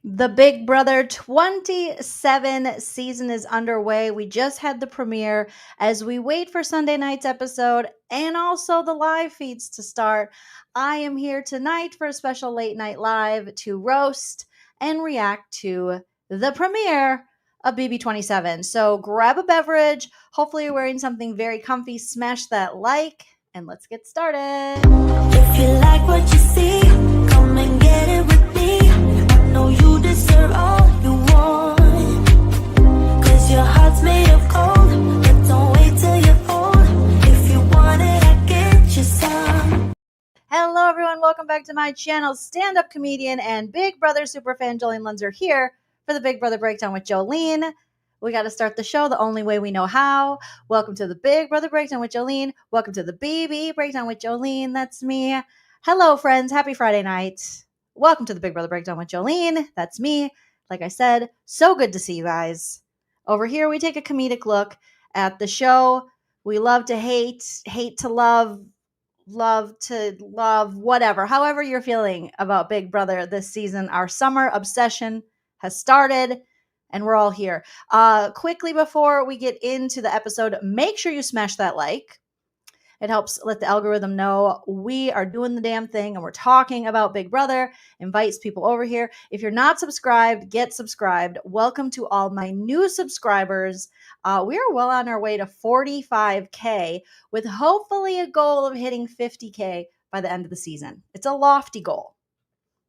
The Big Brother 27 season is underway. We just had the premiere. As we wait for Sunday night's episode and also the live feeds to start, I am here tonight for a special late night live to roast and react to the premiere of BB27. So grab a beverage. Hopefully, you're wearing something very comfy. Smash that like, and let's get started. If you like what you see, come and get it with me. I know you deserve all you want, 'cause your heart's made of gold. But don't wait till you're old. If you want it, I get you some. Hello, everyone. Welcome back to my channel. Stand-up comedian and Big Brother superfan Joleen Lunzer here for the Big Brother Breakdown with Joleen. We got to start the show the only way we know how. Welcome to the Big Brother Breakdown with Joleen. Welcome to the BB Breakdown with Joleen. That's me. Hello, friends. Happy Friday night. Welcome to the Big Brother Breakdown with Joleen. That's me. Like I said, so good to see you guys. Over here, we take a comedic look at the show. We love to hate, hate to love to love, whatever. However you're feeling about Big Brother this season, our summer obsession has started and we're all here. Quickly before we get into the episode, make sure you smash that like. It helps let the algorithm know we are doing the damn thing and we're talking about Big Brother, invites people over here. If you're not subscribed, get subscribed. Welcome to all my new subscribers. We are well on our way to 45K with hopefully a goal of hitting 50K by the end of the season. It's a lofty goal,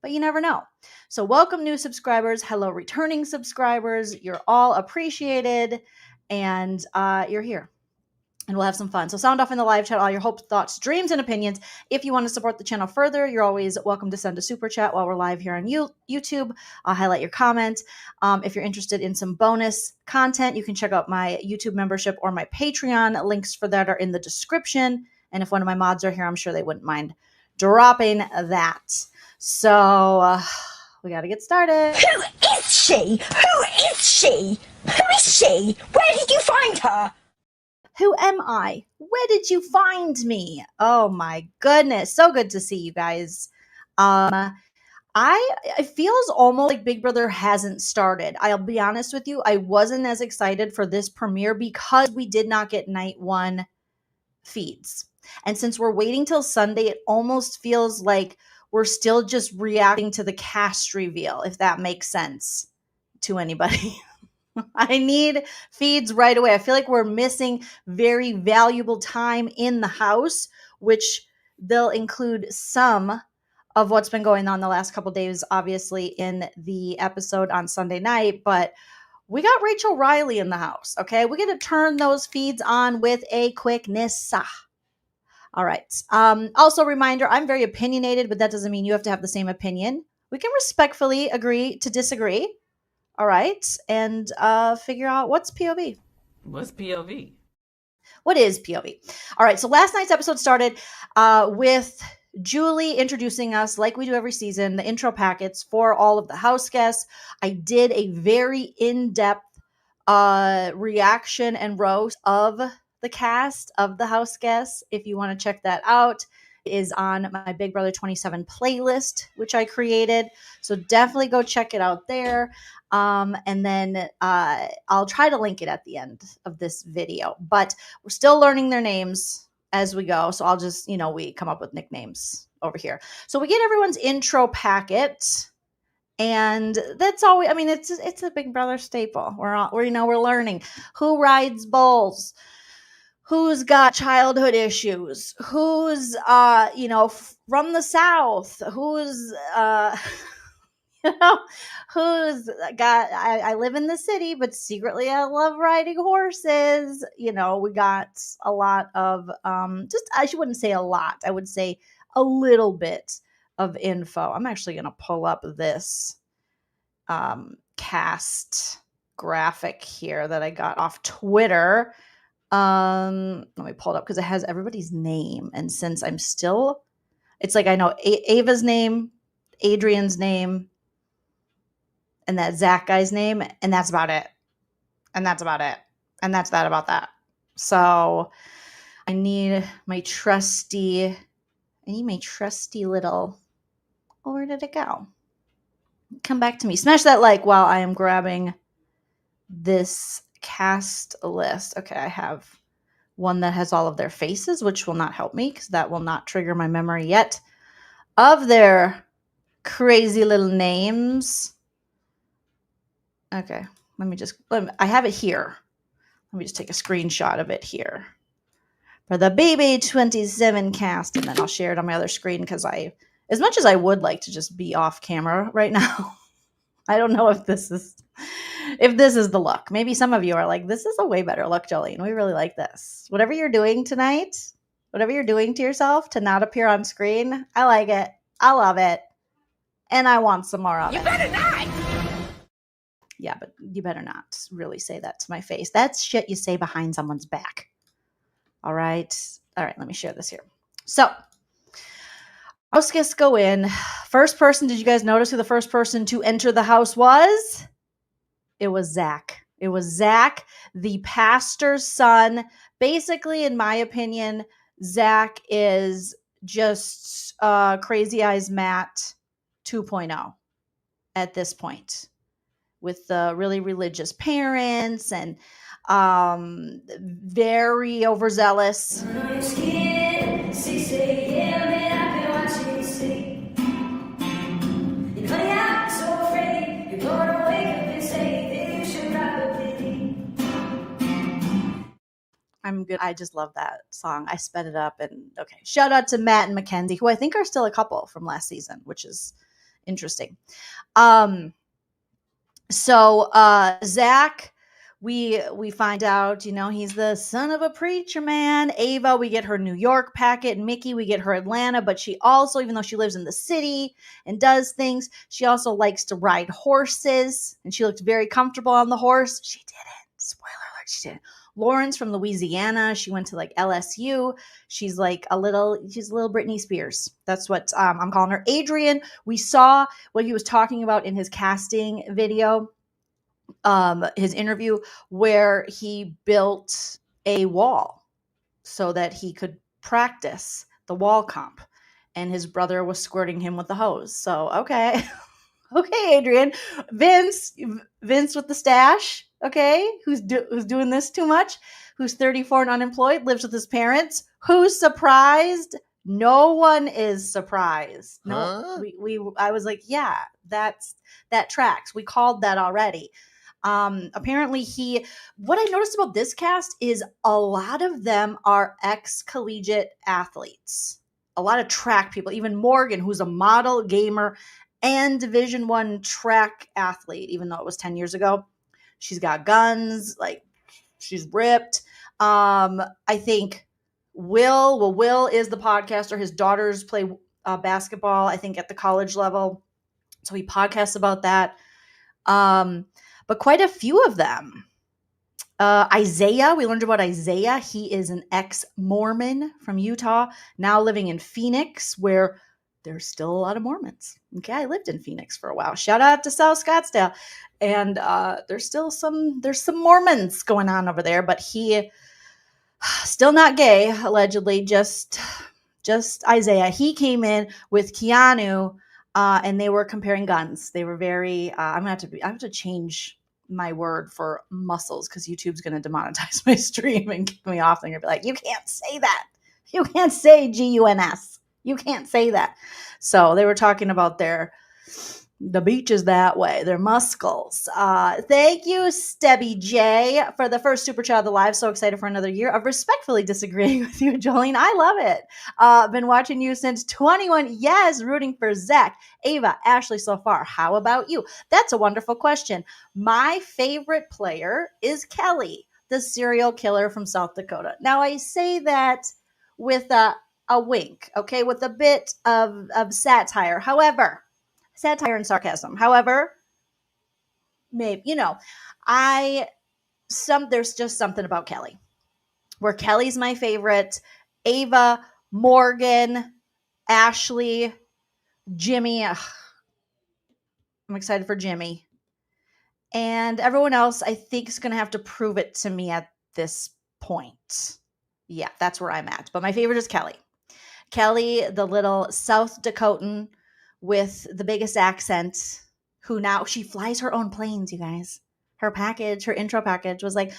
but you never know. So welcome new subscribers. Hello, returning subscribers. You're all appreciated and you're here. And we'll have some fun. So sound off in the live chat all your hopes, thoughts, dreams, and opinions. If you want to support the channel further, you're always welcome to send a super chat while we're live here on YouTube. I'll highlight your comment. If you're interested in some bonus content, you can check out my YouTube membership or my Patreon. Links for that are in the description. And if one of my mods are here, I'm sure they wouldn't mind dropping that. So we got to get started. Who is she? Who is she? Who is she? Where did you find her? Who am I? Where did you find me? Oh my goodness. So good to see you guys. It feels almost like Big Brother hasn't started. I'll be honest with you. I wasn't as excited for this premiere because we did not get night one feeds. And since we're waiting till Sunday, it almost feels like we're still just reacting to the cast reveal, if that makes sense to anybody. I need feeds right away. I feel like we're missing very valuable time in the house, which they'll include some of what's been going on the last couple days, obviously, in the episode on Sunday night. But we got Rachel Riley in the house, okay? We're going to turn those feeds on with a quickness. All right. Also, reminder, I'm very opinionated, but that doesn't mean you have to have the same opinion. We can respectfully agree to disagree. All right. And figure out what's POV. What's POV? What is POV? All right. So last night's episode started with Julie introducing us, like we do every season, the intro packets for all of the house guests. I did a very in-depth reaction and roast of the cast of the house guests. If you want to check that out, it is on my Big Brother 27 playlist, which I created. So definitely go check it out there. And then I'll try to link it at the end of this video, but we're still learning their names as we go. So I'll just, we come up with nicknames over here. So we get everyone's intro packet. And that's all it's a Big Brother staple. We're learning who rides bulls, who's got childhood issues, who's from the South, who's who's got I live in the city, but secretly I love riding horses. We got a lot of I wouldn't say a lot. I would say a little bit of info. I'm actually going to pull up this cast graphic here that I got off Twitter. Let me pull it up because it has everybody's name. And since it's like I know Ava's name, Adrian's name, and that Zach guy's name, and that's about it. And that's about it. And that's that about that. So I need my trusty little, where did it go? come back to me. Smash that like while I am grabbing this cast list. Okay, I have one that has all of their faces, which will not help me because that will not trigger my memory yet of their crazy little names. Okay, I have it here. Let me just take a screenshot of it here for the BB27 cast, and then I'll share it on my other screen because as much as I would like to just be off camera right now, I don't know if this is the look. Maybe some of you are like, this is a way better look, Jolene. We really like this. Whatever you're doing tonight, whatever you're doing to yourself to not appear on screen, I like it. I love it. And I want some more of it. You better not! Yeah, but you better not really say that to my face. That's shit you say behind someone's back. All right. All right, let me share this here. So, let's just go in. First person, did you guys notice who the first person to enter the house was? It was Zach. It was Zach, the pastor's son. Basically, in my opinion, Zach is just Crazy Eyes Matt 2.0 at this point, with the really religious parents and very overzealous. I'm good. I just love that song. I sped it up, and okay. Shout out to Matt and Mackenzie, who I think are still a couple from last season, which is interesting. So Zach, we find out, he's the son of a preacher man. Ava, we get her New York packet. Mickey, we get her Atlanta, but she also, even though she lives in the city and does things, she also likes to ride horses, and she looked very comfortable on the horse. She didn't. Spoiler alert, she didn't. Lauren's from Louisiana. She went to like LSU. She's a little Britney Spears. That's what I'm calling her. Adrian, we saw what he was talking about in his casting video, his interview, where he built a wall so that he could practice the wall comp, and his brother was squirting him with the hose. So, okay. Okay, Adrian. Vince with the stash, okay, who's doing this too much, who's 34 and unemployed, lives with his parents. Who's surprised? No one is surprised. No, I was like, yeah, that tracks. We called that already. Apparently what I noticed about this cast is a lot of them are ex-collegiate athletes. A lot of track people, even Morgan, who's a model, gamer, and Division I track athlete, even though it was 10 years ago. She's got guns, she's ripped. I think Will is the podcaster. His daughters play basketball, I think, at the college level. So he podcasts about that. But quite a few of them. Isaiah, we learned about Isaiah. He is an ex-Mormon from Utah, now living in Phoenix, where there's still a lot of Mormons. Okay, I lived in Phoenix for a while. Shout out to South Scottsdale. And there's some Mormons going on over there, but he still not gay, allegedly, just Isaiah. He came in with Keanu, and they were comparing guns. They were very I have to change my word for muscles because YouTube's going to demonetize my stream and kick me off. They're going to be like, you can't say that. You can't say GUNS. You can't say that. So they were talking about the beach is that way, their muscles. Thank you, Stebby J, for the first super chat of the live. So excited for another year of respectfully disagreeing with you, Jolene. I love it. Been watching you since 21. Yes, rooting for Zach, Ava, Ashley so far. How about you? That's a wonderful question. My favorite player is Kelly, the serial killer from South Dakota. Now, I say that with a wink, okay, with a bit of satire. However, satire and sarcasm. However, maybe, there's just something about Kelly, where Kelly's my favorite. Ava, Morgan, Ashley, Jimmy. I'm excited for Jimmy. And everyone else, I think, is going to have to prove it to me at this point. Yeah, that's where I'm at. But my favorite is Kelly. Kelly, the little South Dakotan with the biggest accent, who now she flies her own planes, you guys. Her intro package was like,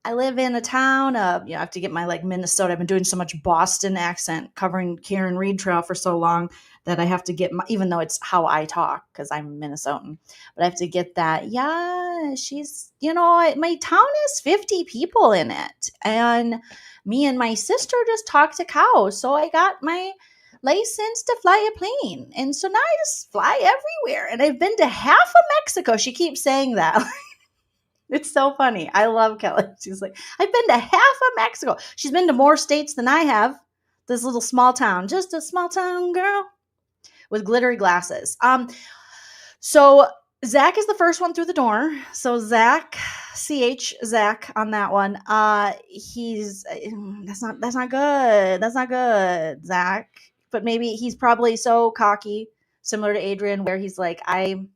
I live in a town of, I have to get my like Minnesota. I've been doing so much Boston accent covering Karen Reed Trail for so long that I have to get even though it's how I talk because I'm Minnesotan, but I have to get that. Yeah, she's, my town has 50 people in it. And me and my sister just talk to cows. So I got my license to fly a plane. And so now I just fly everywhere. And I've been to half of Mexico. She keeps saying that. It's so funny. I love Kelly. She's like, I've been to half of Mexico. She's been to more states than I have. This little small town, just a small town girl with glittery glasses. So Zach is the first one through the door. So Zach on that one. He's that's not good. That's not good, Zach. But maybe he's probably so cocky, similar to Adrian, where he's like, I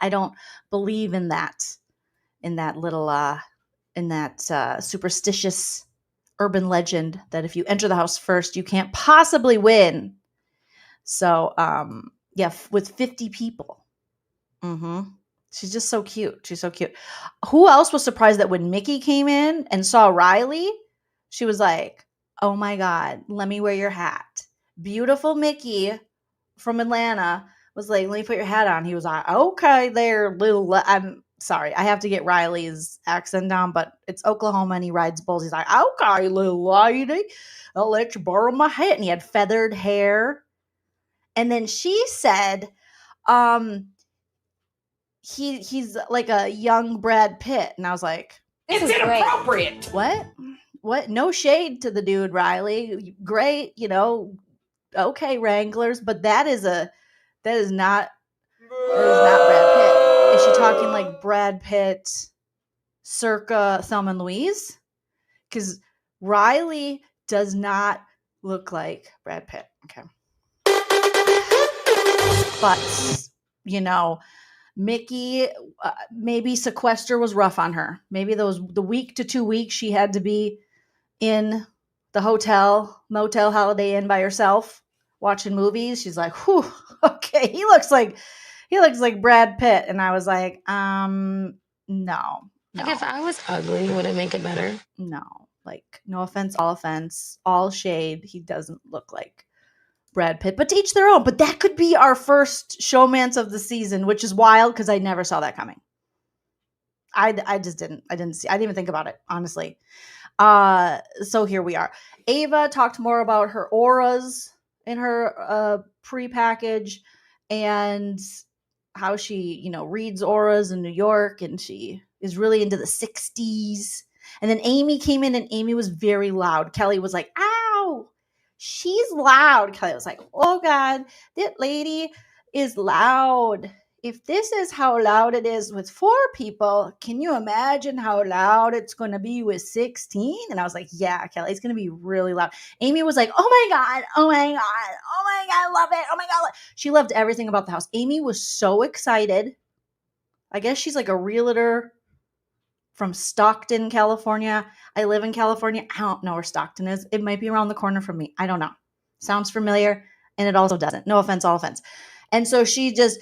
don't believe in that. In that little superstitious urban legend that if you enter the house first, you can't possibly win. So, with 50 people. She's just so cute. She's so cute. Who else was surprised that when Mickey came in and saw Riley, she was like, oh my God, let me wear your hat. Beautiful Mickey from Atlanta was like, let me put your hat on. He was like, okay, there, little, I'm sorry, I have to get Riley's accent down, but it's Oklahoma and he rides bulls. He's like, okay, little lady, I'll let you borrow my hat. And he had feathered hair. And then she said, he's like a young Brad Pitt. And I was like, it's inappropriate. What? No shade to the dude, Riley. Great, okay, Wranglers, but that is not Brad Pitt. Is she talking like Brad Pitt circa Thelma and Louise? Because Riley does not look like Brad Pitt. Okay. But, Mickey, maybe sequester was rough on her. Maybe the week to 2 weeks she had to be in the motel Holiday Inn by herself watching movies. She's like, whew, okay, he looks like Brad Pitt. And I was like, no. Like if I was ugly, would it make it better? No. Like, no offense, all shade. He doesn't look like Brad Pitt, but to each their own. But that could be our first showmance of the season, which is wild because I never saw that coming. I just didn't. I didn't even think about it, honestly. So here we are. Ava talked more about her auras in her pre-package and how she, reads auras in New York, and she is really into the 60s. And then Amy came in, and Amy was very loud. Kelly was like, ow, she's loud. Kelly was like, oh God, that lady is loud. If this is how loud it is with 4 people, can you imagine how loud it's going to be with 16? And I was like, yeah, Kelly, it's going to be really loud. Amy was like, oh my God, I love it. Oh my God. She loved everything about the house. Amy was so excited. I guess she's like a realtor from Stockton, California. I live in California. I don't know where Stockton is. It might be around the corner from me. I don't know. Sounds familiar. And it also doesn't. No offense, all offense. And so she just...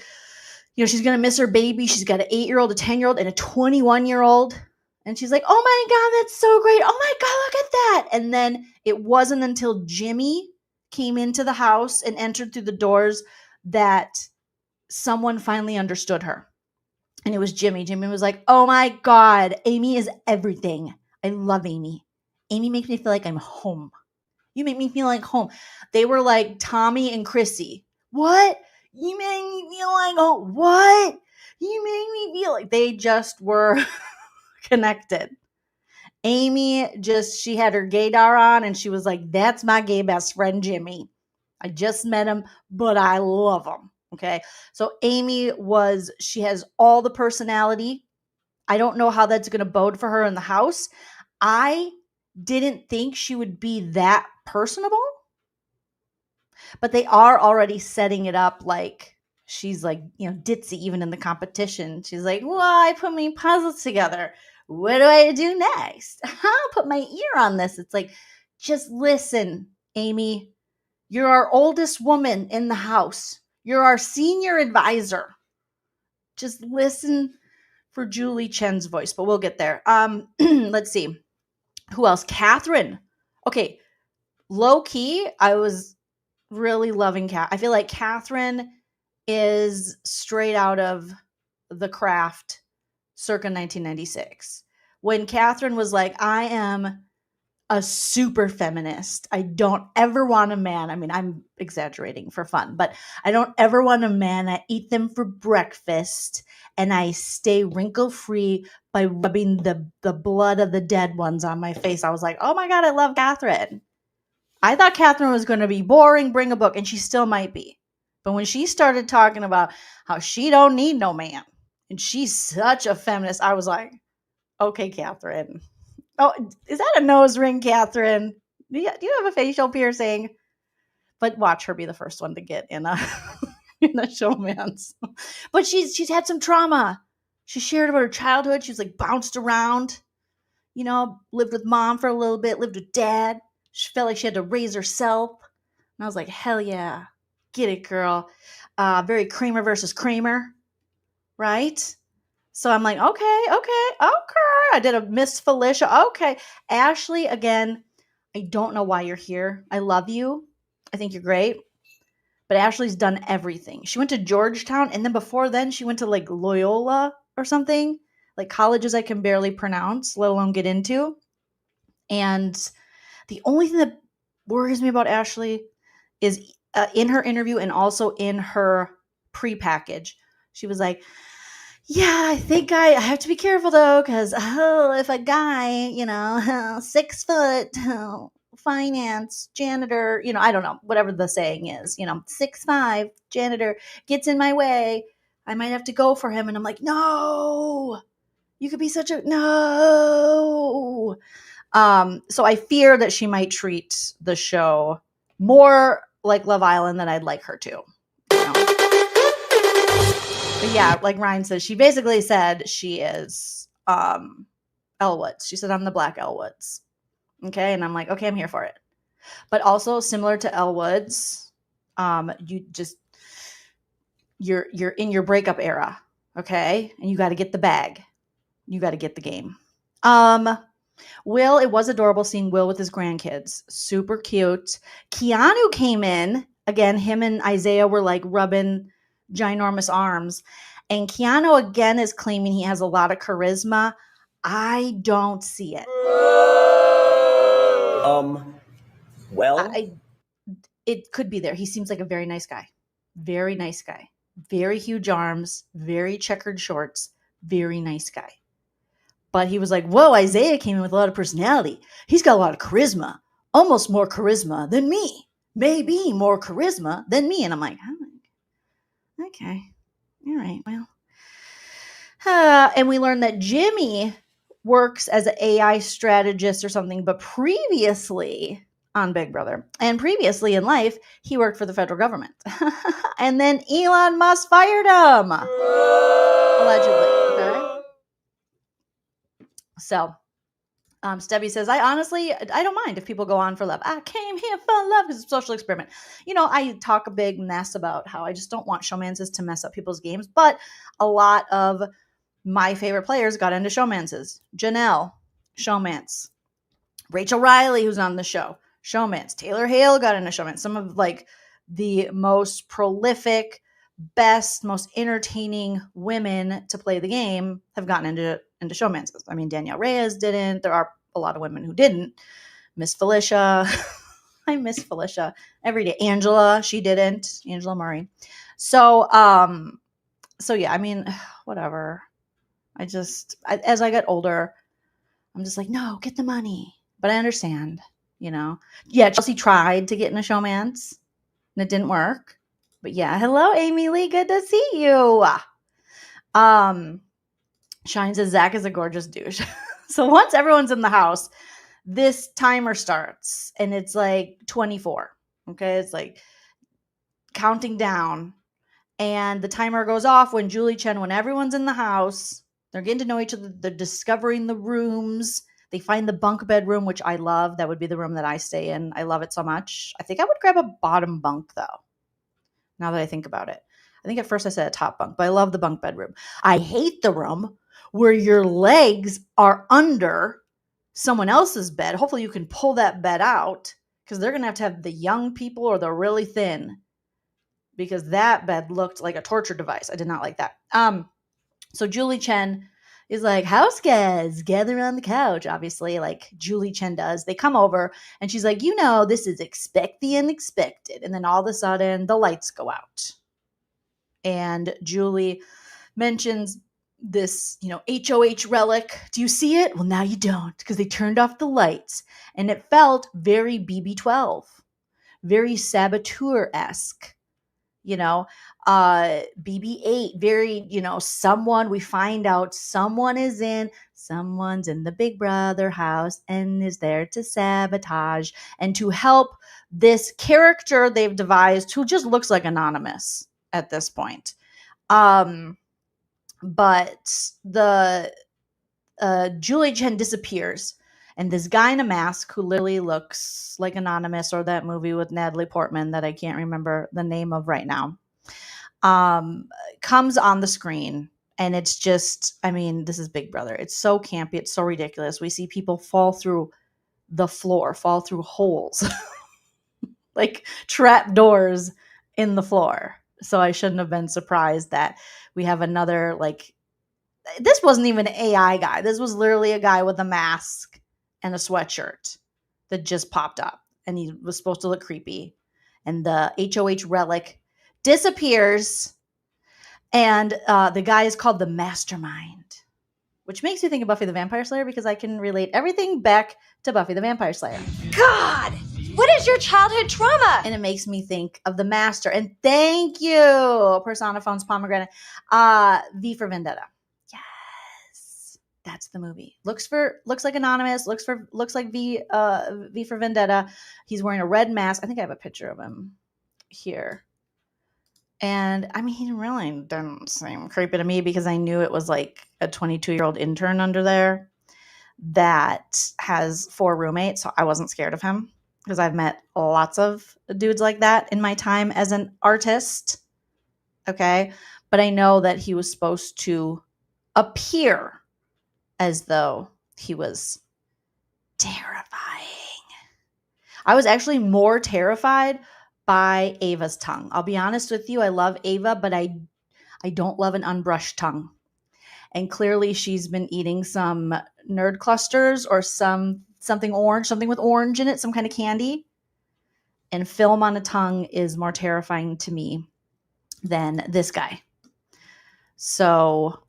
she's going to miss her baby. She's got an 8-year-old, a 10-year-old, and a 21-year-old. And she's like, oh my God, that's so great. Oh my God, look at that. And then it wasn't until Jimmy came into the house and entered through the doors that someone finally understood her. And it was Jimmy. Jimmy was like, oh my God, Amy is everything. I love Amy. Amy makes me feel like I'm home. You make me feel like home. They were like Tommy and Chrissy. What? You make me feel like, oh, what? You make me feel like they just were connected. Amy she had her gaydar on and she was like, that's my gay best friend, Jimmy. I just met him, but I love him. Okay. So Amy she has all the personality. I don't know how that's going to bode for her in the house. I didn't think she would be that personable. But they are already setting it up like she's like, ditzy even in the competition. She's like, well, I put my puzzles together. What do I do next? I'll put my ear on this. It's like, just listen, Amy. You're our oldest woman in the house. You're our senior advisor. just listen for Julie Chen's voice, but we'll get there. Let's see. Who else? Catherine. Okay, low key, I was really loving Cat. I feel like Catherine is straight out of The Craft circa 1996. When Catherine was like, I am a super feminist. I don't ever want a man. I mean, I'm exaggerating for fun, but I don't ever want a man. I eat them for breakfast and I stay wrinkle free by rubbing the blood of the dead ones on my face. I was like, oh my God, I love Catherine. I thought Catherine was going to be boring, bring a book, and she still might be. But when she started talking about how she don't need no man and she's such a feminist, I was like, okay, Catherine. Oh, is that a nose ring, Catherine? Do you have a facial piercing? But watch her be the first one to get in a in a showman's. But she's had some trauma. She shared about her childhood. She was like bounced around, lived with mom for a little bit, lived with dad. She felt like she had to raise herself. And I was like, hell yeah. Get it, girl. Very Kramer versus Kramer, right? So I'm like, okay. I did a Miss Felicia. Okay. Ashley, again, I don't know why you're here. I love you. I think you're great. But Ashley's done everything. She went to Georgetown, and then before then, she went to like Loyola or something, like colleges I can barely pronounce, let alone get into. And the only thing that worries me about Ashley is in her interview and also in her pre-package, she was like, yeah, I think I have to be careful though, because if a guy, 6 foot, finance janitor, I don't know, whatever the saying is, 6'5" janitor gets in my way, I might have to go for him. And I'm like, no, you could be such a no. So I fear that she might treat the show more like Love Island than I'd like her to. But yeah, like Ryan says, she basically said she is Elle Woods. She said, I'm the Black Elle Woods. Okay, and I'm like, okay, I'm here for it. But also similar to Elle Woods, you're in your breakup era, okay? And you got to get the bag. You got to get the game. Will, it was adorable seeing Will with his grandkids. Super cute. Keanu came in. Again, him and Isaiah were like rubbing ginormous arms. And Keanu again is claiming he has a lot of charisma. I don't see it. Well, it could be there. He seems like a very nice guy. Very nice guy. Very huge arms, very checkered shorts, very nice guy. But he was like, whoa, Isaiah came in with a lot of personality. He's got a lot of charisma. Almost more charisma than me. Maybe more charisma than me. And I'm like, oh, okay. All right, well. And we learned that Jimmy works as an AI strategist or something, but previously on Big Brother and previously in life, he worked for the federal government. And then Elon Musk fired him. Allegedly. Okay? So, Stebby says, I don't mind if people go on for love. I came here for love because it's a social experiment. I talk a big mess about how I just don't want showmances to mess up people's games, but a lot of my favorite players got into showmances. Janelle, showmance. Rachel Riley, who's on the show, showmance. Taylor Hale got into showmance. Some of like the most prolific, best, most entertaining women to play the game have gotten into showmances. I mean, Danielle Reyes didn't. There are a lot of women who didn't. Miss Felicia. I miss Felicia every day. Angela, she didn't. Angela Murray. So yeah, I mean, whatever. As I get older, I'm just like, no, get the money. But I understand, Yeah, Chelsea tried to get in a showmance and it didn't work. But yeah, hello, Amy Lee. Good to see you. Shine says Zach is a gorgeous douche. So once everyone's in the house, this timer starts and it's like 24. Okay, it's like counting down. And the timer goes off when when everyone's in the house, they're getting to know each other, they're discovering the rooms. They find the bunk bed room, which I love. That would be the room that I stay in. I love it so much. I think I would grab a bottom bunk, though, now that I think about it. I think at first I said a top bunk, but I love the bunk bedroom. I hate the room where your legs are under someone else's bed. Hopefully you can pull that bed out, because they're going to have the young people or the really thin, because that bed looked like a torture device. I did not like that. So Julie Chen is like, house guests, gather on the couch, obviously, like Julie Chen does. They come over and she's like, this is expect the unexpected. And then all of a sudden the lights go out. And Julie mentions this, HOH relic. Do you see it? Well, now you don't, because they turned off the lights. And it felt very BB12, very Saboteur-esque. BB8, very, someone, we find out someone's in the Big Brother house and is there to sabotage and to help this character they've devised who just looks like Anonymous at this point. But the Julie Chen disappears, and this guy in a mask who literally looks like Anonymous, or that movie with Natalie Portman that I can't remember the name of right now, comes on the screen. And it's just, this is Big Brother. It's so campy. It's so ridiculous. We see people fall through the floor, fall through holes, like trap doors in the floor. So I shouldn't have been surprised that we have another, this wasn't even an AI guy. This was literally a guy with a mask and a sweatshirt that just popped up, and he was supposed to look creepy. And the HOH relic disappears, and the guy is called the Mastermind, which makes me think of Buffy the Vampire Slayer, because I can relate everything back to Buffy the Vampire Slayer. God! What is your childhood trauma? And it makes me think of the Master. And thank you, Persona Phone's Pomegranate. V for Vendetta. Yes, that's the movie. Looks like Anonymous. Looks like V for Vendetta. He's wearing a red mask. I think I have a picture of him here. And he really didn't seem creepy to me, because I knew it was like a 22-year-old intern under there that has 4 roommates. So I wasn't scared of him, because I've met lots of dudes like that in my time as an artist. Okay. But I know that he was supposed to appear as though he was terrifying. I was actually more terrified by Ava's tongue. I'll be honest with you. I love Ava, but I don't love an unbrushed tongue. And clearly she's been eating some nerd clusters or something orange, something with orange in it, some kind of candy. And film on a tongue is more terrifying to me than this guy. So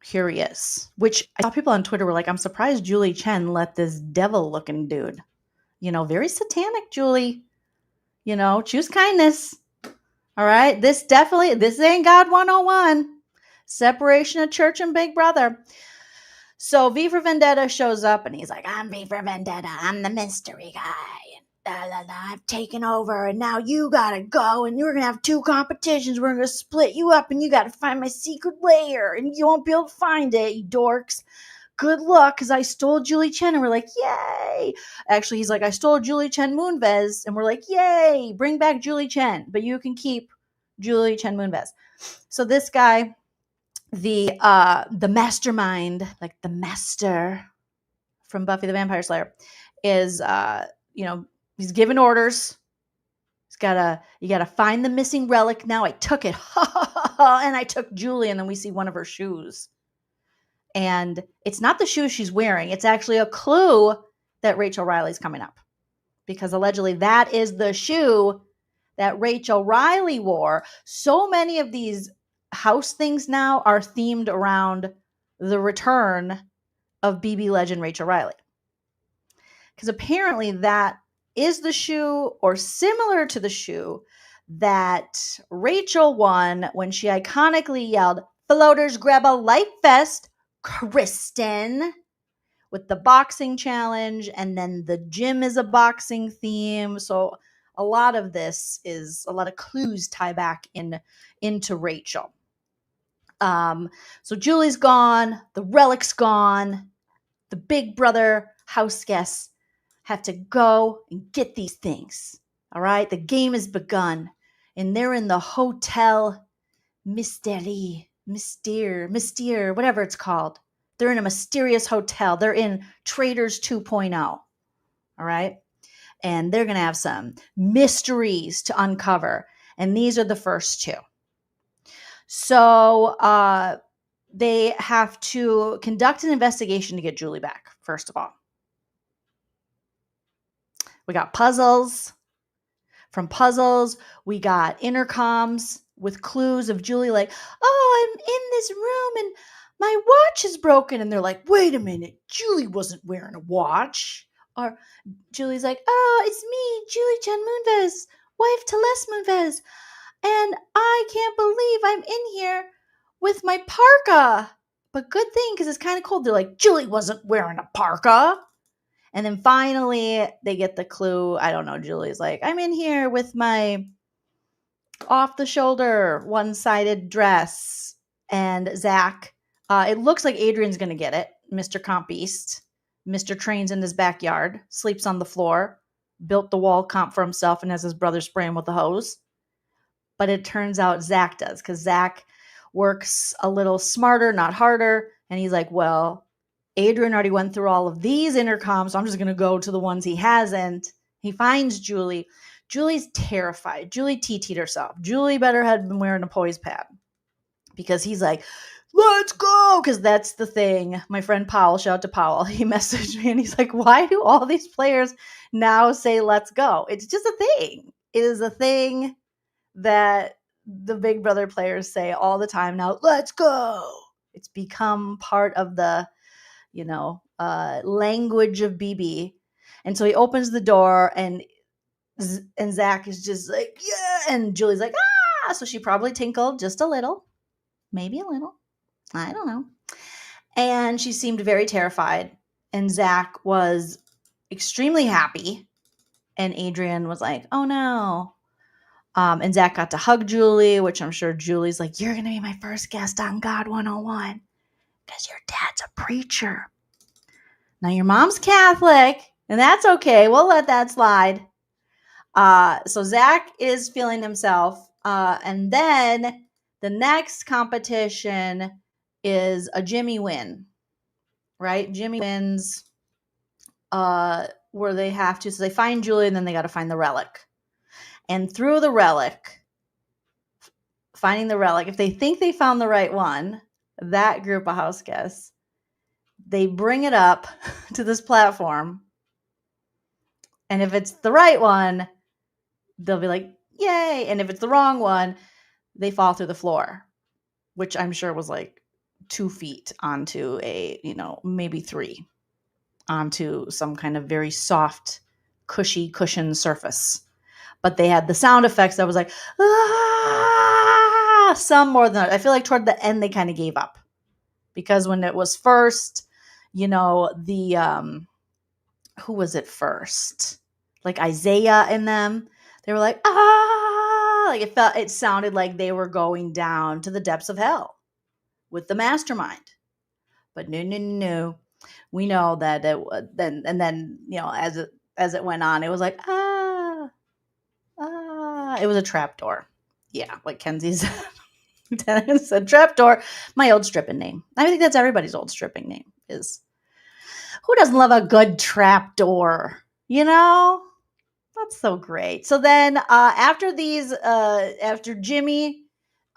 here he is, which I saw people on Twitter were like, I'm surprised Julie Chen let this devil looking dude, very satanic, Julie. Choose kindness. All right. This ain't God 101. Separation of church and Big Brother. So V for Vendetta shows up and he's like, I'm V for Vendetta. I'm the mystery guy. I've taken over, and now you gotta go, and you're gonna have 2 competitions. We're gonna split you up, and you gotta find my secret lair, and you won't be able to find it, you dorks. Good luck, because I stole Julie Chen. And we're like, yay. Actually, he's like, I stole Julie Chen Moonves. And we're like, yay, bring back Julie Chen. But you can keep Julie Chen Moonves. So this guy, the mastermind, like the master from Buffy the Vampire Slayer, is, he's giving orders. You gotta find the missing relic. Now I took it. And I took Julie, and then we see one of her shoes. And it's not the shoes she's wearing. It's actually a clue that Rachel Riley's coming up, because allegedly that is the shoe that Rachel Riley wore. So many of these house things now are themed around the return of BB legend Rachel Riley, because apparently that is the shoe, or similar to the shoe, that Rachel won when she iconically yelled, "Floaters grab a life vest, Kristen," with the boxing challenge, and then the gym is a boxing theme. So a lot of this is a lot of clues tie back into Rachel. So Julie's gone, the relic's gone, the Big Brother house guests have to go and get these things. All right, the game has begun, and they're in the hotel Mystere, whatever it's called. They're in a mysterious hotel. They're in Traders 2.0. All right. And they're going to have some mysteries to uncover. And these are the first two. So they have to conduct an investigation to get Julie back, first of all. We got puzzles. From puzzles, we got intercoms with clues of Julie like, oh, I'm in this room and my watch is broken. And they're like, wait a minute, Julie wasn't wearing a watch. Or Julie's like, oh, it's me, Julie Chen Moonves, wife to Les Moonves. And I can't believe I'm in here with my parka. But good thing, because it's kind of cold. They're like, Julie wasn't wearing a parka. And then finally, they get the clue. I don't know. Julie's like, I'm in here with my off-the-shoulder, one-sided dress. And Zach, it looks like Adrian's going to get it. Mr. Comp Beast. Mr. Trains in his backyard, sleeps on the floor, built the wall comp for himself and has his brother spray him with a hose. But it turns out Zach does, because Zach works a little smarter, not harder. And he's like, well, Adrian already went through all of these intercoms, so I'm just going to go to the ones he hasn't. He finds Julie. Julie's terrified. Julie TT'd herself. Julie better had been wearing a poise pad, because he's like, let's go, because that's the thing. My friend Powell, shout out to Powell, he messaged me and he's like, why do all these players now say let's go? It's just a thing. It is a thing that the Big Brother players say all the time now, let's go. It's become part of the language of BB. And so he opens the door and Zach is just like, yeah. And Julie's like, ah. So she probably tinkled just a little, maybe a little. I don't know. And she seemed very terrified. And Zach was extremely happy. And Adrian was like, oh no. And Zach got to hug Julie, which I'm sure Julie's like, you're going to be my first guest on God 101 because your dad's a preacher. Now your mom's Catholic, and that's okay. We'll let that slide. So Zach is feeling himself. And then the next competition is a Jimmy win, right? Jimmy wins where they have to. So they find Julie, and then they got to find the relic. And through the relic, finding the relic, if they think they found the right one, that group of house guests, they bring it up to this platform. And if it's the right one, they'll be like, yay. And if it's the wrong one, they fall through the floor, which I'm sure was like 2 feet onto a, maybe 3 onto some kind of very soft, cushy cushion surface. But they had the sound effects that was like, ah, some more than that. I feel like toward the end, they kind of gave up. Because when it was first, who was it first? Like Isaiah and them, they were like, ah, like it sounded like they were going down to the depths of hell with the mastermind. But no. We know that then as it went on, it was like, it was a trapdoor. Yeah, like Kenzie said. It's a trapdoor. My old stripping name. I think that's everybody's old stripping name is, who doesn't love a good trapdoor? That's so great. So then after Jimmy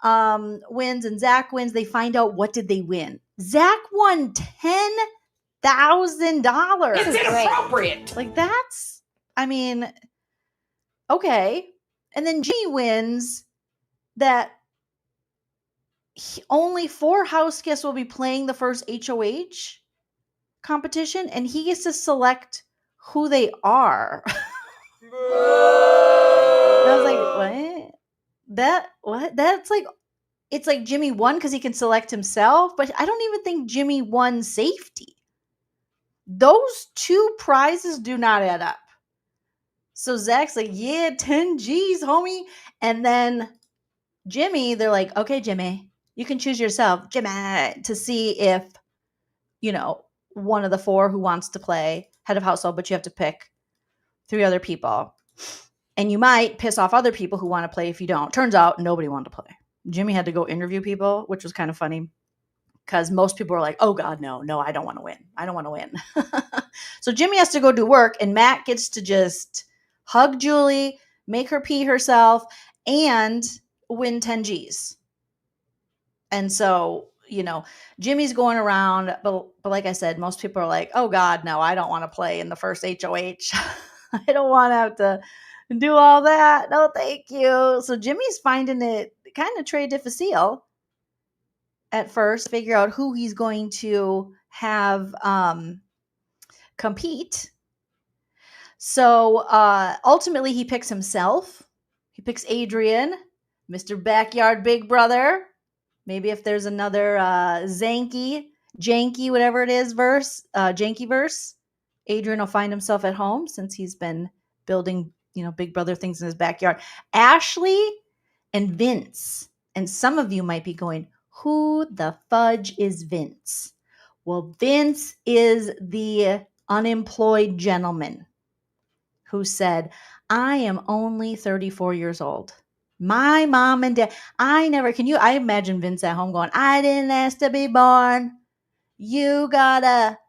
wins and Zach wins, they find out what did they win. Zach won $10,000. It's inappropriate. Like that's, okay. And then Jimmy wins that only 4 house guests will be playing the first HOH competition, and he gets to select who they are. And I was like, what? That's like, it's like Jimmy won because he can select himself, but I don't even think Jimmy won safety. Those 2 prizes do not add up. So Zach's like, yeah, 10 G's, homie. And then Jimmy, they're like, okay, Jimmy, you can choose yourself, Jimmy, to see if, one of the 4 who wants to play head of household, but you have to pick 3 other people. And you might piss off other people who want to play if you don't. Turns out nobody wanted to play. Jimmy had to go interview people, which was kind of funny because most people were like, oh God, no, I don't want to win. I don't want to win. So Jimmy has to go do work, and Matt gets to just hug Julie, make her pee herself, and win 10 G's. And so, Jimmy's going around, but like I said, most people are like, oh God, no, I don't want to play in the first HOH. I don't want to have to do all that. No, thank you. So Jimmy's finding it kind of très difficile at first, figure out who he's going to have compete. So ultimately he picks himself. He picks Adrian, Mr. Backyard Big Brother. Maybe if there's another janky, whatever it is, janky verse, Adrian will find himself at home since he's been building, Big Brother things in his backyard. Ashley and Vince. And some of you might be going, who the fudge is Vince? Well, Vince is the unemployed gentleman who said, I am only 34 years old. My mom and dad, I imagine Vince at home going, I didn't ask to be born. You gotta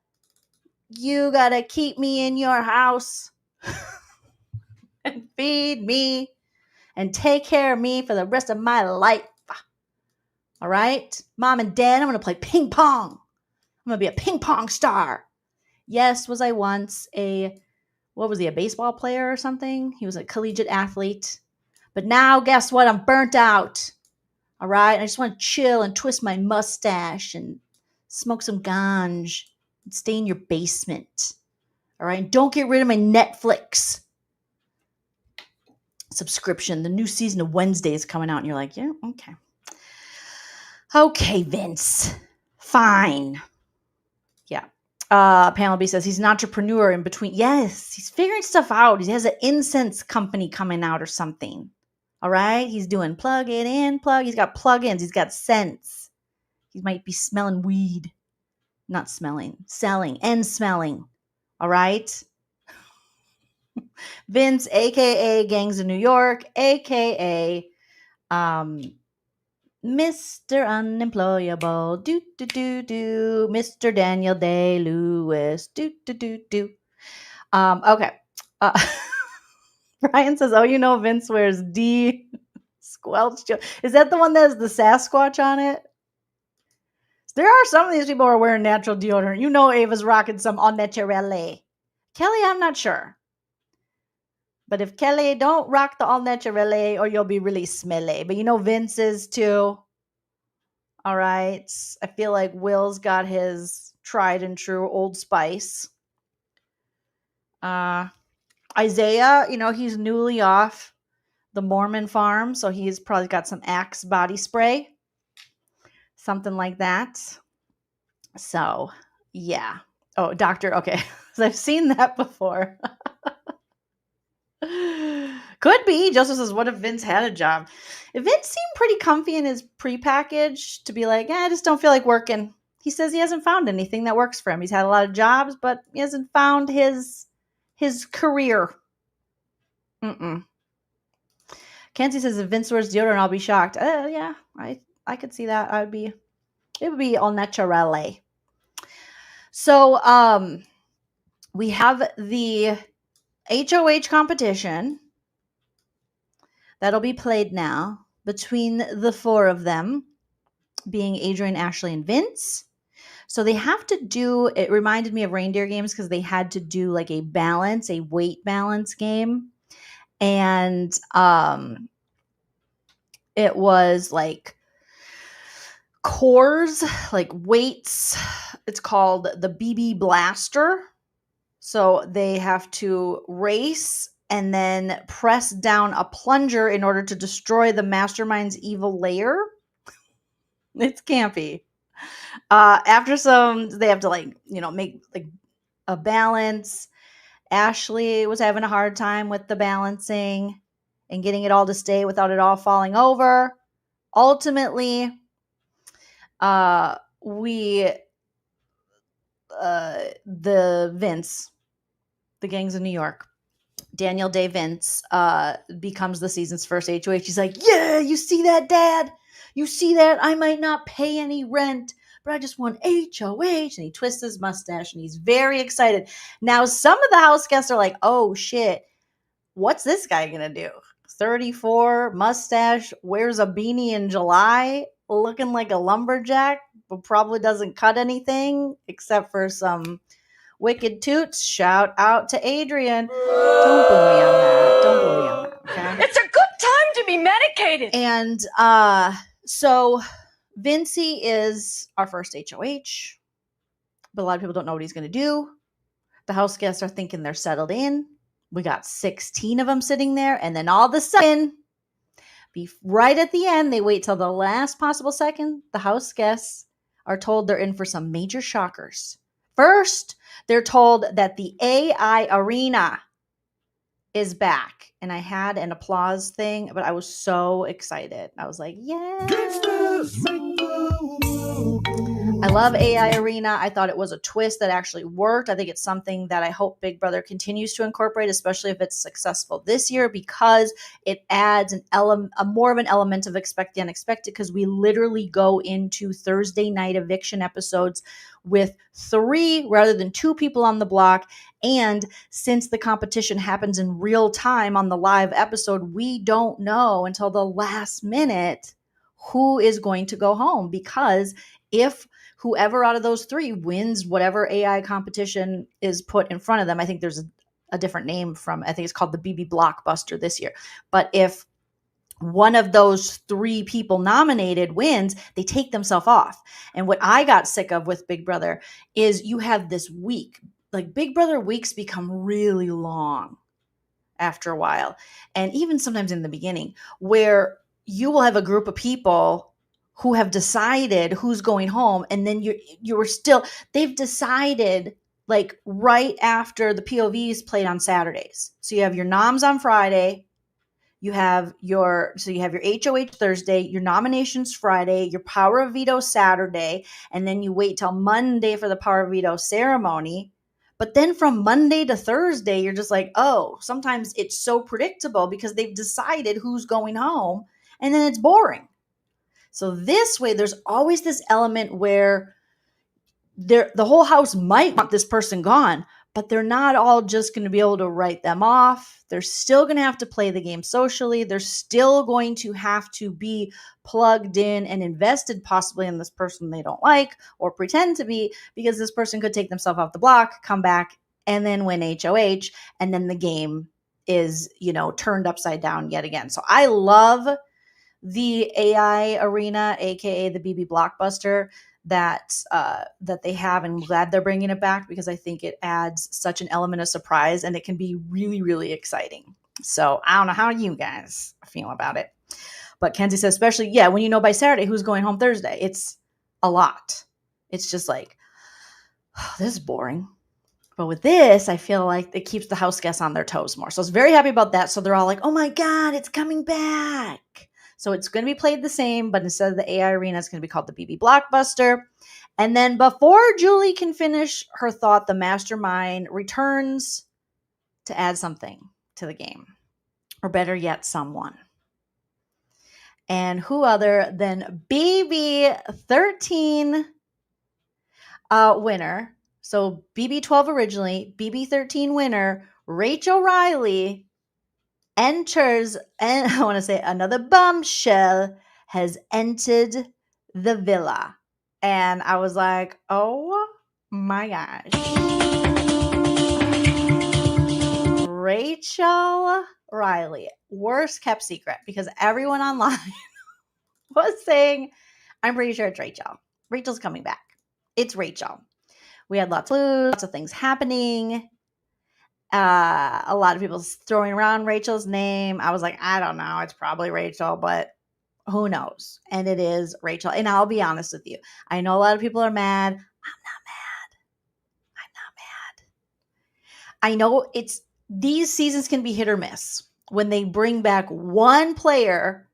keep me in your house and feed me and take care of me for the rest of my life. All right? Mom and dad, I'm going to play ping pong. I'm going to be a ping pong star. Yes, was I once a baseball player or something? He was a collegiate athlete. But now, guess what? I'm burnt out. All right? I just want to chill and twist my mustache and smoke some ganj and stay in your basement. All right? And don't get rid of my Netflix subscription. The new season of Wednesday is coming out. And you're like, yeah, okay. Okay, Vince. Fine. Yeah. Panel B says he's an entrepreneur in between. Yes, he's figuring stuff out. He has an incense company coming out or something. All right. He's doing plug it in, He's got plugins. He's got scents. He might be smelling weed. Not smelling, selling and smelling. All right. Vince, AKA Gangs of New York, AKA Mr. Unemployable, Mr. Daniel Day-Lewis, Okay. Brian says, oh, Vince wears D squelch. Is that the one that has the Sasquatch on it? There are some of these people who are wearing natural deodorant. Ava's rocking some au naturel. Kelly, I'm not sure. But if Kelly, don't rock the au naturel or you'll be really smelly. But Vince is too. All right. I feel like Will's got his tried and true Old Spice. Isaiah, he's newly off the Mormon farm. So he's probably got some Axe body spray. Something like that. So, yeah. Oh, doctor. Okay. I've seen that before. Could be. Joseph says, what if Vince had a job? Vince seemed pretty comfy in his prepackaged to be like, I just don't feel like working. He says he hasn't found anything that works for him. He's had a lot of jobs, but he hasn't found his career. Kenzie says, if Vince wears deodorant, I'll be shocked. Yeah, I could see that. It would be au naturel. So, we have the HOH competition that'll be played now between the four of them, being Adrian, Ashley, and Vince. So they have to do, it reminded me of reindeer games because they had to do like a weight balance game. And it was like cores, like weights. It's called the BB Blaster. So they have to race and then press down a plunger in order to destroy the mastermind's evil lair. It's campy. After they have to make like a balance. Ashley was having a hard time with the balancing and getting it all to stay without it all falling over. Ultimately, the Vince, the Gangs of New York, Daniel Day Vince becomes the season's first HOH. He's like, yeah, you see that, Dad? You see that? I might not pay any rent, but I just want HOH. And he twists his mustache and he's very excited. Now, some of the house guests are like, oh shit, what's this guy going to do? 34, mustache, wears a beanie in July, looking like a lumberjack, but probably doesn't cut anything except for some wicked toots. Shout out to Adrian. Don't boo me on that. Don't boo me on that. Okay? It's a good time to be medicated. And so Vincey is our first HOH, but a lot of people don't know what he's going to do. The house guests are thinking they're settled in. We got 16 of them sitting there, and then all of a sudden, right at the end, they wait till the last possible second. The house guests are told they're in for some major shockers. First, they're told that the AI arena is back. And I had an applause thing, but I was so excited. I was like, yes. I love AI Arena. I thought it was a twist that actually worked. I think it's something that I hope Big Brother continues to incorporate, especially if it's successful this year, because it adds a more of an element of expect the unexpected, because we literally go into Thursday night eviction episodes with 3 rather than 2 people on the block. And since the competition happens in real time on the live episode, we don't know until the last minute who is going to go home, because if whoever out of those 3 wins whatever AI competition is put in front of them, I think there's a different name I think it's called the BB Blockbuster this year. But if one of those 3 people nominated wins, they take themselves off. And what I got sick of with Big Brother is you have this week. Like, Big Brother weeks become really long after a while. And even sometimes in the beginning, where you will have a group of people who have decided who's going home, and then they've decided like right after the POVs played on Saturdays. So you have your noms on Friday, you have your HOH Thursday, your nominations Friday, your Power of Veto Saturday, and then you wait till Monday for the Power of Veto ceremony. But then from Monday to Thursday, you're just like, oh, sometimes it's so predictable because they've decided who's going home, and then it's boring. So this way, there's always this element where the whole house might want this person gone, but they're not all just going to be able to write them off. They're still going to have to play the game socially. They're still going to have to be plugged in and invested possibly in this person they don't like or pretend to be, because this person could take themselves off the block, come back, and then win HOH, and then the game is, turned upside down yet again. So I love the AI Arena, aka the BB Blockbuster, that they have, and I'm glad they're bringing it back, because I think it adds such an element of surprise, and it can be really, really exciting. So I don't know how you guys feel about it, but Kenzie says, especially, when you know by Saturday who's going home Thursday, it's a lot. It's just like, oh, this is boring. But with this, I feel like it keeps the house guests on their toes more. So I was very happy about that. So they're all like, oh my God, it's coming back. So it's going to be played the same, but instead of the AI Arena, it's going to be called the BB Blockbuster. And then before Julie can finish her thought, the mastermind returns to add something to the game, or better yet, someone. And who other than BB13 winner. So BB12 originally, BB13 winner, Rachel Riley enters, and I want to say another bombshell has entered the villa. And I was like, oh my gosh. Rachel Riley, worst kept secret, because everyone online was saying, I'm pretty sure it's Rachel. Rachel's coming back. It's Rachel. We had lots of things happening. A lot of people throwing around Rachel's name. I was like, I don't know. It's probably Rachel, but who knows? And it is Rachel. And I'll be honest with you. I know a lot of people are mad. I'm not mad. I know these seasons can be hit or miss when they bring back one player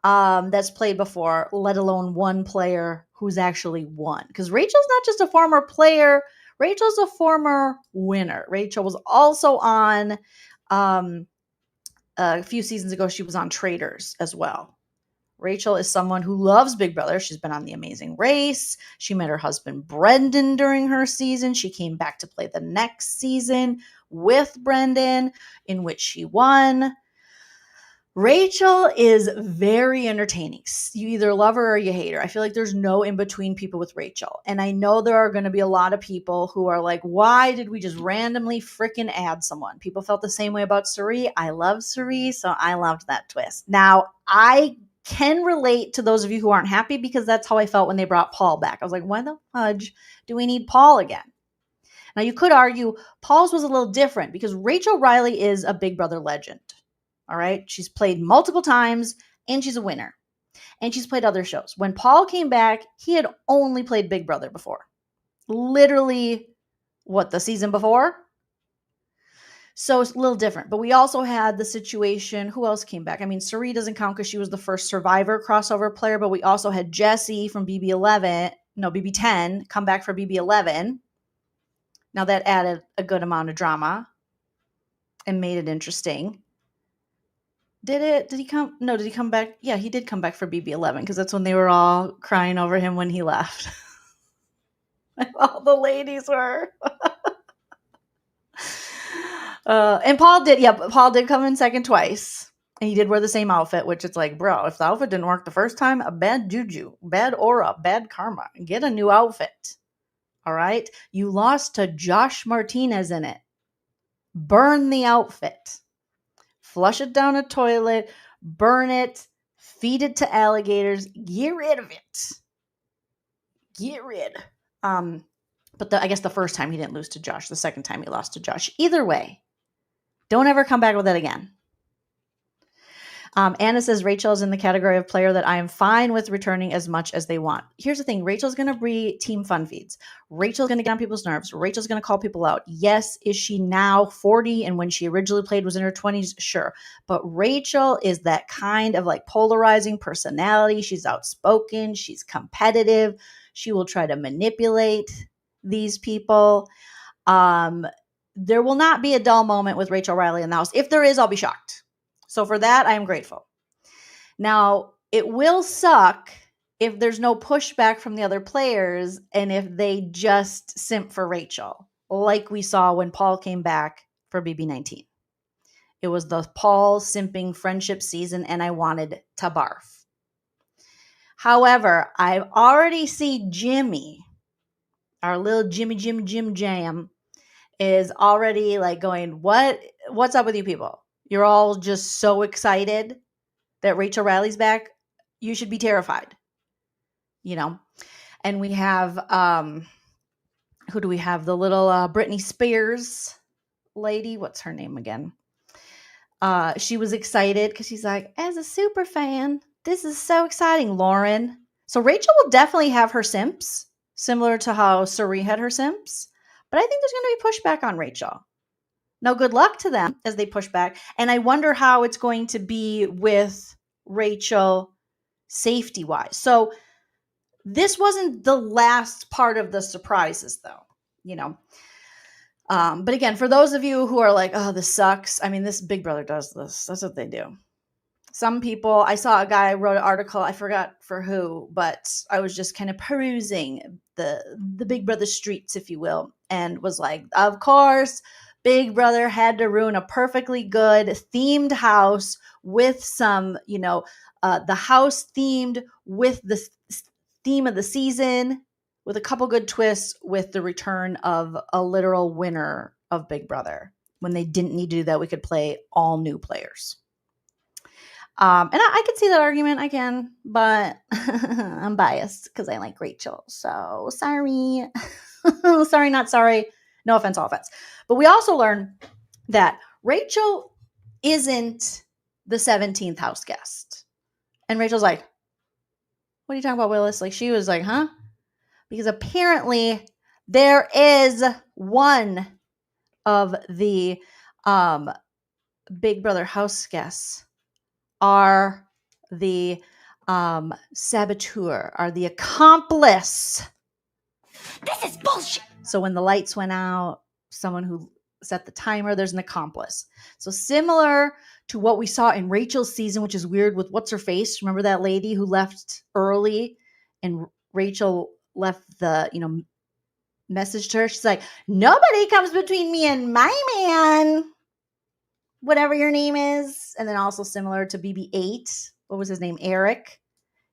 that's played before, let alone one player who's actually won. Because Rachel's not just a former player. Rachel's a former winner. Rachel was also on a few seasons ago. She was on Traders as well, Rachel is someone who loves Big Brother. She's been on The Amazing Race. She met her husband Brendan during her season. She came back to play the next season with Brendan, in which she won. Rachel is very entertaining. You either love her or you hate her. I feel like there's no in-between people with Rachel. And I know there are going to be a lot of people who are like, why did we just randomly freaking add someone? People felt the same way about Cirie. I love Cirie, so I loved that twist. Now, I can relate to those of you who aren't happy because that's how I felt when they brought Paul back. I was like, why the fudge do we need Paul again? Now, you could argue Paul's was a little different because Rachel Riley is a Big Brother legend. All right. She's played multiple times and she's a winner. And she's played other shows. When Paul came back, he had only played Big Brother before. Literally, the season before? So it's a little different. But we also had the situation, who else came back? I mean, Cirie doesn't count because she was the first Survivor crossover player, but we also had Jesse from BB10 come back for BB11. Now that added a good amount of drama and made it interesting. Did he come? No, did he come back? Yeah, he did come back for BB11 because that's when they were all crying over him when he left. All the ladies were. And Paul did come in second twice. And he did wear the same outfit, which it's like, bro, if the outfit didn't work the first time, a bad juju, bad aura, bad karma. Get a new outfit. All right? You lost to Josh Martinez in it. Burn the outfit. Flush it down a toilet, burn it, feed it to alligators, get rid of it. Get rid. But I guess the first time he didn't lose to Josh. The second time he lost to Josh. Either way, don't ever come back with that again. Anna says Rachel is in the category of player that I am fine with returning as much as they want. Here's the thing. Rachel's going to be team fun feeds. Rachel's going to get on people's nerves. Rachel's going to call people out. Yes, is she now 40 and when she originally played was in her 20s? Sure. But Rachel is that kind of like polarizing personality. She's outspoken. She's competitive. She will try to manipulate these people. There will not be a dull moment with Rachel Riley in the house. If there is, I'll be shocked. So for that, I am grateful. Now, it will suck if there's no pushback from the other players and if they just simp for Rachel, like we saw when Paul came back for BB19. It was the Paul simping friendship season, and I wanted to barf. However, I've already seen Jimmy, our little Jim Jam, is already like going, what's up with you people? You're all just so excited that Rachel Riley's back. You should be terrified, And we have, who do we have? The little Britney Spears lady. What's her name again? She was excited because she's like, as a super fan, this is so exciting, Lauren. So Rachel will definitely have her simps, similar to how Cirie had her simps. But I think there's going to be pushback on Rachel. Now, good luck to them as they push back. And I wonder how it's going to be with Rachel safety-wise. So this wasn't the last part of the surprises, though, But again, for those of you who are like, oh, this sucks. I mean, this Big Brother does this. That's what they do. Some people, I saw a guy wrote an article, I forgot for who, but I was just kind of perusing the Big Brother streets, if you will, and was like, of course, Big Brother had to ruin a perfectly good themed house with some, the house themed with the theme of the season, with a couple good twists with the return of a literal winner of Big Brother. When they didn't need to do that, we could play all new players. And I could see that argument, I can, but I'm biased because I like Rachel. So sorry. Sorry, not sorry. No offense, all offense. But we also learned that Rachel isn't the 17th house guest. And Rachel's like, what are you talking about, Willis? Like, she was like, huh? Because apparently there is one of the Big Brother house guests are the saboteur, are the accomplice. This is bullshit. So when the lights went out, someone who set the timer. There's an accomplice. So similar to what we saw in Rachel's season, which is weird with what's her face. Remember that lady who left early and Rachel left the, message to her. She's like, nobody comes between me and my man, whatever your name is. And then also similar to BB8. What was his name? Eric.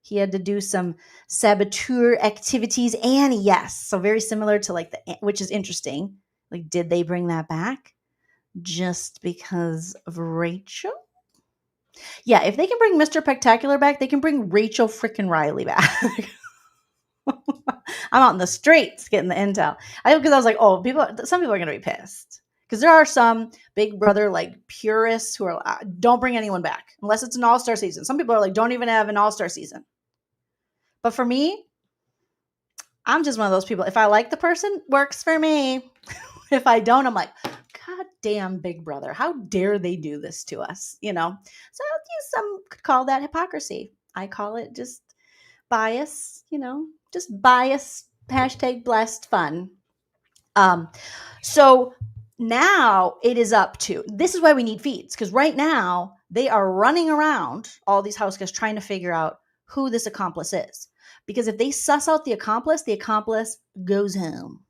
He had to do some saboteur activities. And yes, so very similar to which is interesting. Like, did they bring that back just because of Rachel? Yeah, if they can bring Mr. Spectacular back, they can bring Rachel freaking Riley back. I'm out in the streets getting the intel. Because I was like, oh, some people are going to be pissed. Because there are some Big Brother purists who are don't bring anyone back unless it's an all-star season. Some people are like, don't even have an all-star season. But for me, I'm just one of those people. If I like the person, works for me. If I don't, I'm like, God damn, Big Brother. How dare they do this to us? So some could call that hypocrisy. I call it just bias, just bias, #blessed fun. So now it is up to, this is why we need feeds. Because right now they are running around all these house guests trying to figure out who this accomplice is. Because if they suss out the accomplice goes home.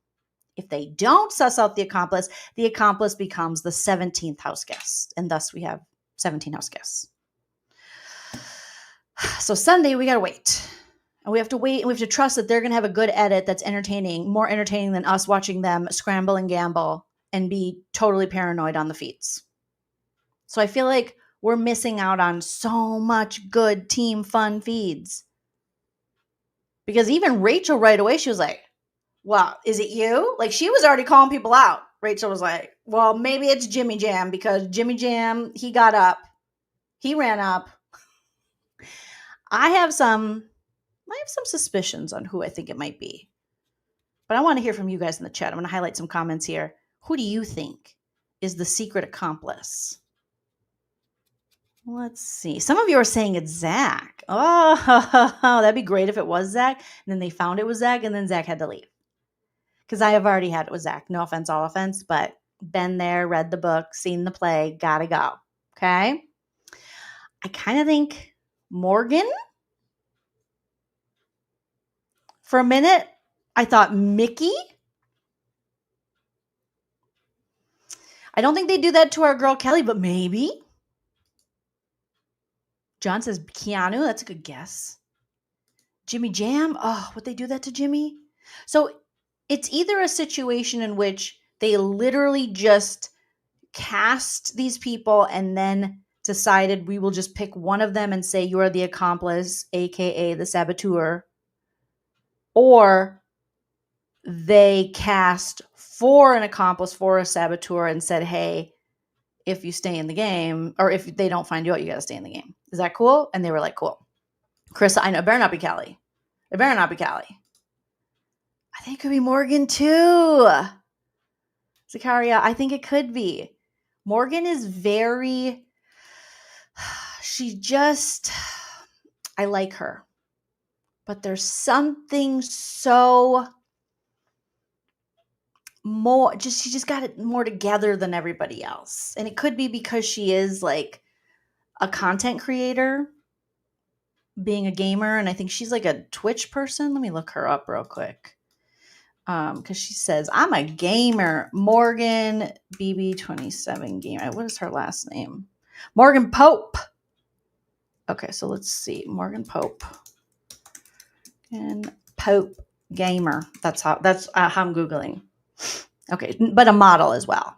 If they don't suss out the accomplice becomes the 17th house guest. And thus we have 17 house guests. So Sunday, we got to wait. And we have to wait and we have to trust that they're going to have a good edit that's entertaining, more entertaining than us watching them scramble and gamble and be totally paranoid on the feeds. So I feel like we're missing out on so much good team fun feeds. Because even Rachel right away, she was like, well, is it you? She was already calling people out. Rachel was like, well, maybe it's Jimmy Jam because Jimmy Jam, he got up. He ran up. I have some suspicions on who I think it might be. But I want to hear from you guys in the chat. I'm going to highlight some comments here. Who do you think is the secret accomplice? Let's see. Some of you are saying it's Zach. Oh, that'd be great if it was Zach. And then they found it was Zach, and then Zach had to leave. Because I have already had it with Zach. No offense, all offense, but been there, read the book, seen the play, gotta go. Okay? I kind of think Morgan. For a minute, I thought Mickey. I don't think they do that to our girl Kelly, but maybe. John says Keanu. That's a good guess. Jimmy Jam. Oh, would they do that to Jimmy? So it's either a situation in which they literally just cast these people and then decided we will just pick one of them and say you are the accomplice, aka the saboteur, or they cast for an accomplice, for a saboteur, and said, hey, if you stay in the game, or if they don't find you out, you got to stay in the game. Is that cool? And they were like, cool. Chris, I know, it better not be Kelly. It better not be Kelly. I think it could be Morgan too. Zakaria, I think it could be. Morgan is very, I like her. But there's something so more, she just got it more together than everybody else. And it could be because she is a content creator, being a gamer. And I think she's a Twitch person. Let me look her up real quick. Because she says, I'm a gamer. Morgan BB27 gamer. What is her last name? Morgan Pope. Okay, so let's see. Morgan Pope. And Pope gamer. That's how I'm Googling. Okay, but a model as well.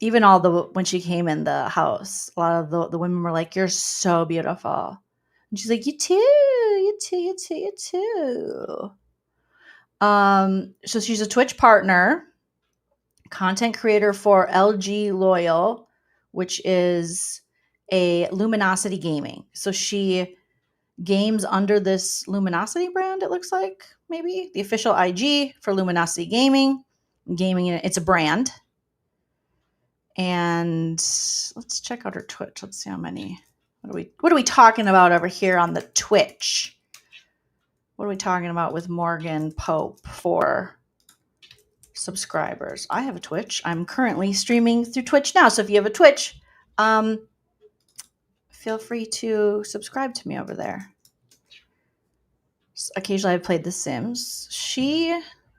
Even when she came in the house, a lot of the women were like, you're so beautiful. And she's like, you too, you too, you too, you too. So she's a Twitch partner, content creator for LG Loyal, which is a Luminosity Gaming. So she games under this Luminosity brand, it looks like, maybe the official IG for Luminosity Gaming. It's a brand. And let's check out her Twitch. Let's see how many. What are we talking about over here on the Twitch? What are we talking about with Morgan Pope for subscribers. I have a Twitch. I'm currently streaming through Twitch now. So if you have a Twitch, feel free to subscribe to me over there. Occasionally I've played The Sims.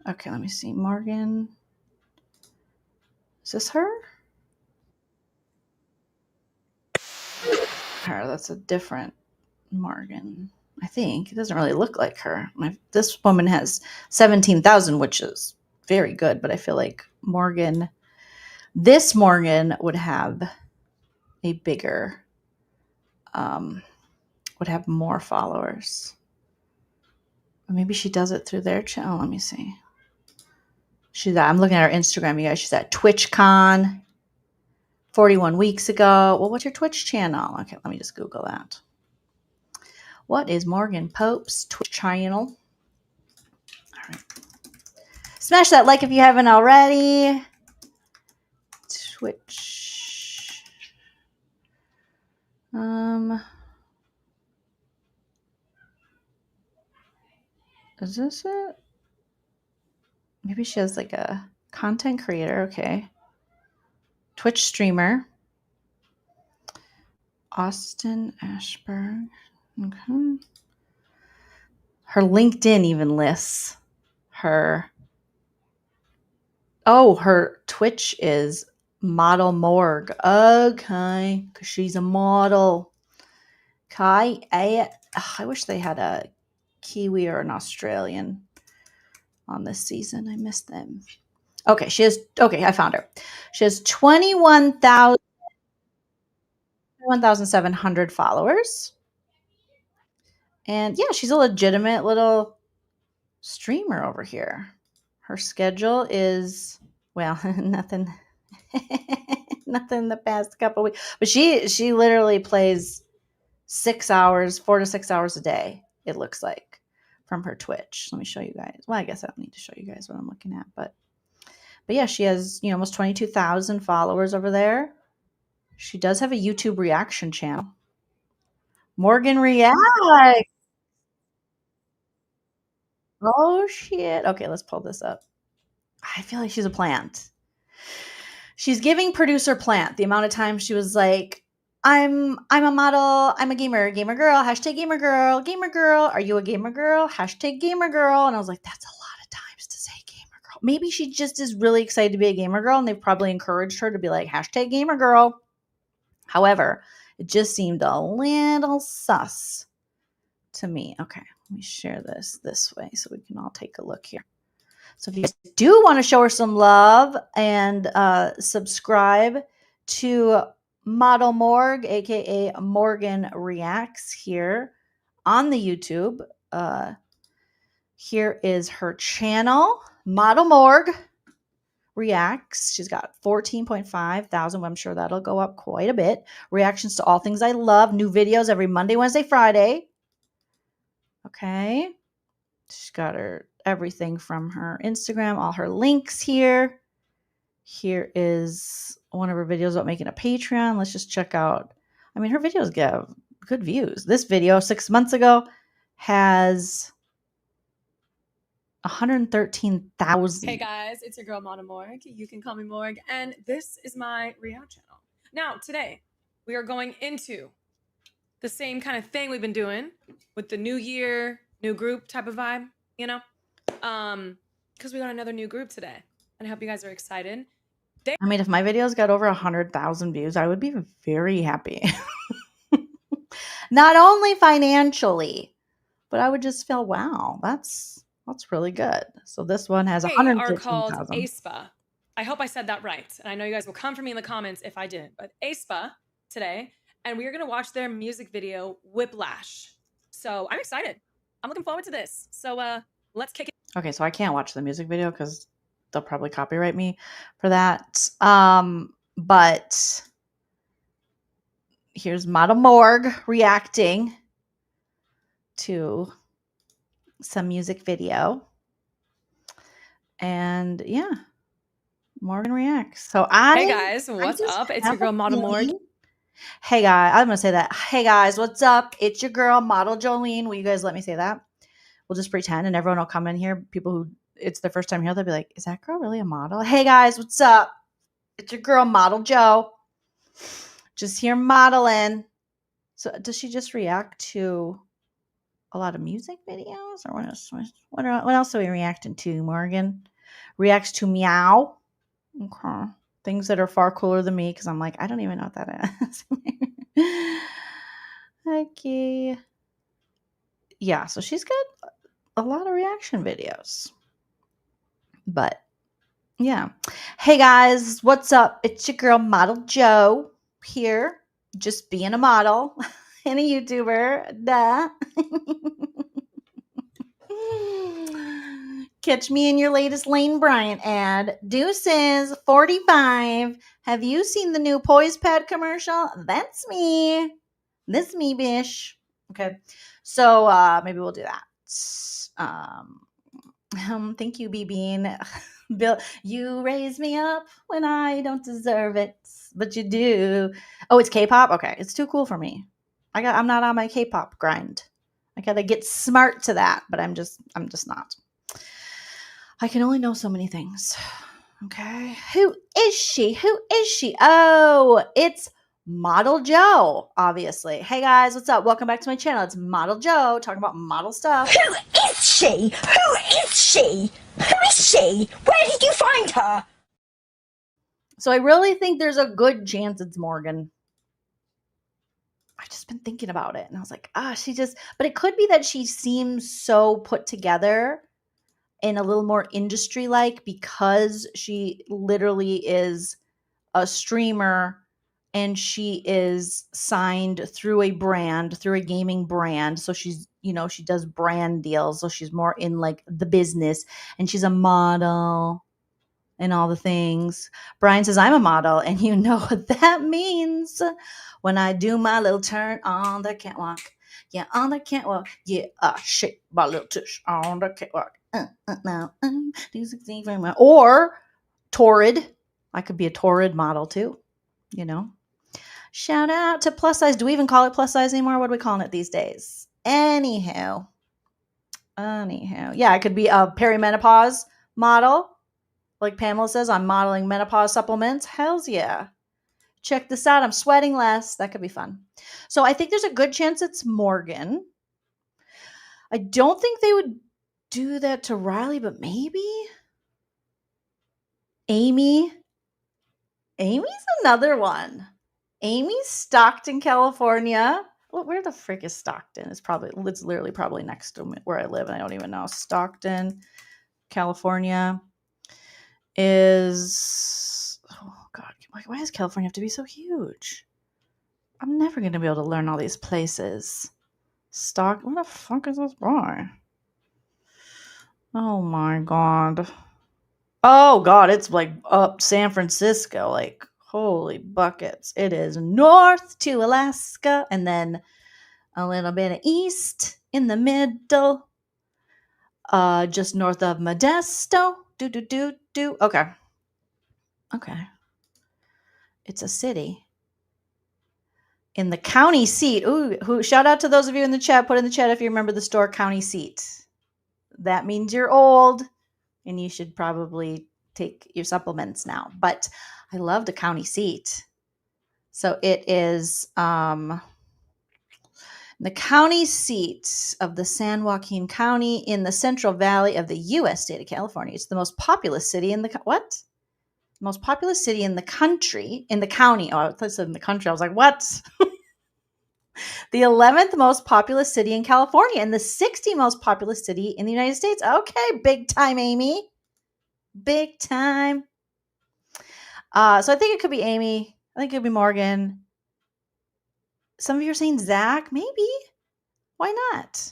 Okay, let me see. Morgan. Is this her? That's a different Morgan. I think it doesn't really look like her. This woman has 17,000, which is very good, but I feel like this Morgan would have a bigger, would have more followers. Maybe she does it through their channel. Let me see. I'm looking at her Instagram, you guys. She's at TwitchCon 41 weeks ago. Well, what's your Twitch channel? Okay, let me just Google that. What is Morgan Pope's Twitch channel? All right. Smash that like if you haven't already. Twitch. Is this it? Maybe she has like a content creator. Okay. Twitch streamer. Austin Ashburn. Okay. Her LinkedIn even lists her. Oh, her Twitch is Model Morg. Okay. Because she's a model. Okay. I wish they had a Kiwi or an Australian on this season. I missed them. Okay, I found her. She has 21,700 followers. And yeah, she's a legitimate little streamer over here. Her schedule is, well, nothing the past couple weeks. But she literally plays 4 to 6 hours a day, it looks like, from her Twitch. Let me show you guys. Well, I guess I don't need to show you guys what I'm looking at, but yeah, she has, almost 22,000 followers over there. She does have a YouTube reaction channel. Morgan Reacts. Oh shit. Okay, let's pull this up. I feel like she's a plant. She's giving producer plant the amount of time she was like, I'm a model, I'm a gamer girl, hashtag gamer girl, are you a gamer girl, hashtag gamer girl. And I was like, that's a lot of times to say gamer girl. Maybe she just is really excited to be a gamer girl and they've probably encouraged her to be like, hashtag gamer girl. However, it just seemed a little sus to me. Okay, let me share this way so we can all take a look here. So if you guys do want to show her some love and subscribe to Model Morg, aka Morgan Reacts, here on the YouTube. Here is her channel, Model Morg Reacts. She's got 14.5 thousand. I'm sure that'll go up quite a bit. Reactions to all things I love. New videos every Monday, Wednesday, Friday. Okay. She's got her everything from her Instagram, all her links here. Here is one of her videos about making a Patreon. Let's just check out. I mean, her videos get good views. This video 6 months ago has 113,000. Hey guys, it's your girl Mona Morg. You can call me Morg, and this is my React channel. Now, today we are going into the same kind of thing we've been doing with the new year, new group type of vibe, because we got another new group today, and I hope you guys are excited. I mean, if my videos got over 100,000 views, I would be very happy. Not only financially, but I would just feel, wow, that's really good. So this one has 115,000. Are called aespa. I hope I said that right. And I know you guys will come for me in the comments if I didn't. But aespa today, and we are going to watch their music video, Whiplash. So I'm excited. I'm looking forward to this. So let's kick it. Okay, so I can't watch the music video because they'll probably copyright me for that. But here's Model Morg reacting to some music video. And yeah, Morgan Reacts. So hey guys, what's up? It's your girl Model Morg. Hey guys, I'm gonna say that. Hey guys, what's up? It's your girl Model Joleen. Will you guys let me say that? We'll just pretend and everyone will come in here. People who it's their first time here, they'll be like, is that girl really a model? Hey guys, what's up? It's your girl, Model Joe. Just here modeling. So does she just react to a lot of music videos? Or what else are we reacting to, Morgan? Reacts to meow. Okay. Things that are far cooler than me because I'm like, I don't even know what that is. Okay. Yeah, so she's got a lot of reaction videos. But yeah. Hey guys, what's up? It's your girl, Model Joe, here, just being a model and a YouTuber. Duh. Catch me in your latest Lane Bryant ad. Deuces 45. Have you seen the new Poise Pad commercial? That's me. This me, bish. Okay. So maybe we'll do that. Thank you, B-Bean. Bill, you raise me up when I don't deserve it, but you do. Oh, it's K-pop? Okay. It's too cool for me. I'm not on my K-pop grind. I gotta get smart to that, but I'm just not. I can only know so many things. Okay. Who is she? Who is she? Oh, it's Model Joe, obviously. Hey guys, what's up? Welcome back to my channel. It's Model Joe talking about model stuff. Who is she? Who is she? Who is she? Where did you find her? So I really think there's a good chance it's Morgan. I've just been thinking about it and I was like, but it could be that she seems so put together and a little more industry-like because she literally is a streamer and she is signed through a gaming brand. So she's, she does brand deals. So she's more in like the business and she's a model and all the things. Brian says, I'm a model and you know what that means when I do my little turn on the catwalk. Yeah, on the catwalk. Yeah, shake my little tush on the catwalk. Now, or Torrid. I could be a Torrid model too, Shout out to plus size. Do we even call it plus size anymore? What are we calling it these days? Anyhow. Yeah, I could be a perimenopause model. Like Pamela says, I'm modeling menopause supplements. Hells yeah. Check this out. I'm sweating less. That could be fun. So I think there's a good chance it's Morgan. I don't think they would do that to Riley, but maybe Amy. Amy's another one. Amy's Stockton, California. Well, where the frick is Stockton? It's literally probably next to where I live, and I don't even know. Stockton, California is, oh God, why does California have to be so huge? I'm never going to be able to learn all these places. What the fuck is this boy? Oh my God. Oh God, it's like up San Francisco, like holy buckets. It is north to Alaska and then a little bit of east in the middle. Just north of Modesto. Okay. It's a city. In the county seat. Ooh, shout out to those of you in the chat. Put in the chat if you remember the store county seat. That means you're old and you should probably take your supplements now. But I love the county seat. So it is the county seat of the San Joaquin County in the Central Valley of the U.S. state of California. It's the most populous city in the what? Most populous city in the country, in the county. Oh, I thought I said in the country. I was like, what? The 11th most populous city in California and the 60th most populous city in the United States. Okay, big time, Amy. Big time. So I think it could be Amy. I think it could be Morgan. Some of you are saying Zach. Maybe. Why not?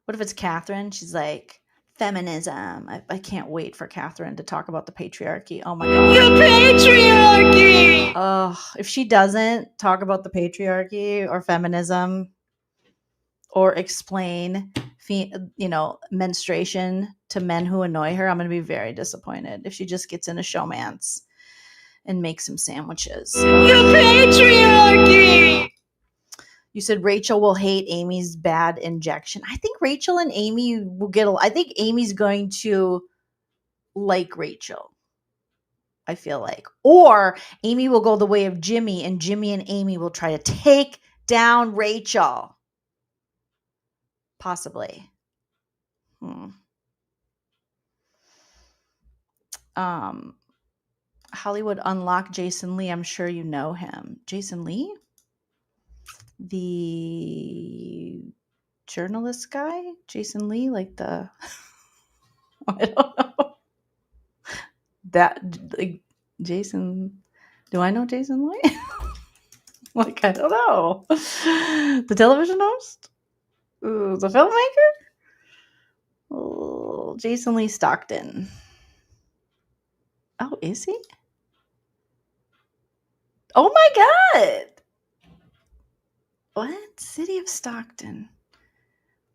What if it's Catherine? She's like, feminism. I can't wait for Catherine to talk about the patriarchy. Oh my God. The patriarchy! Oh, if she doesn't talk about the patriarchy or feminism or explain, menstruation to men who annoy her, I'm going to be very disappointed if she just gets in a showmance and makes some sandwiches. The patriarchy! You said Rachel will hate Amy's bad injection. I think Rachel and Amy will get. I think Amy's going to like Rachel. I feel like, or Amy will go the way of Jimmy, and Jimmy and Amy will try to take down Rachel. Possibly. Hollywood unlock Jason Lee. I'm sure you know him. Jason Lee? The journalist guy? Jason Lee? Like the... I don't know. That... Like, Jason... Do I know Jason Lee? Like, I don't know. The television host? Ooh, the filmmaker? Oh, Jason Lee Stockton. Oh, is he? Oh my God! What? City of Stockton.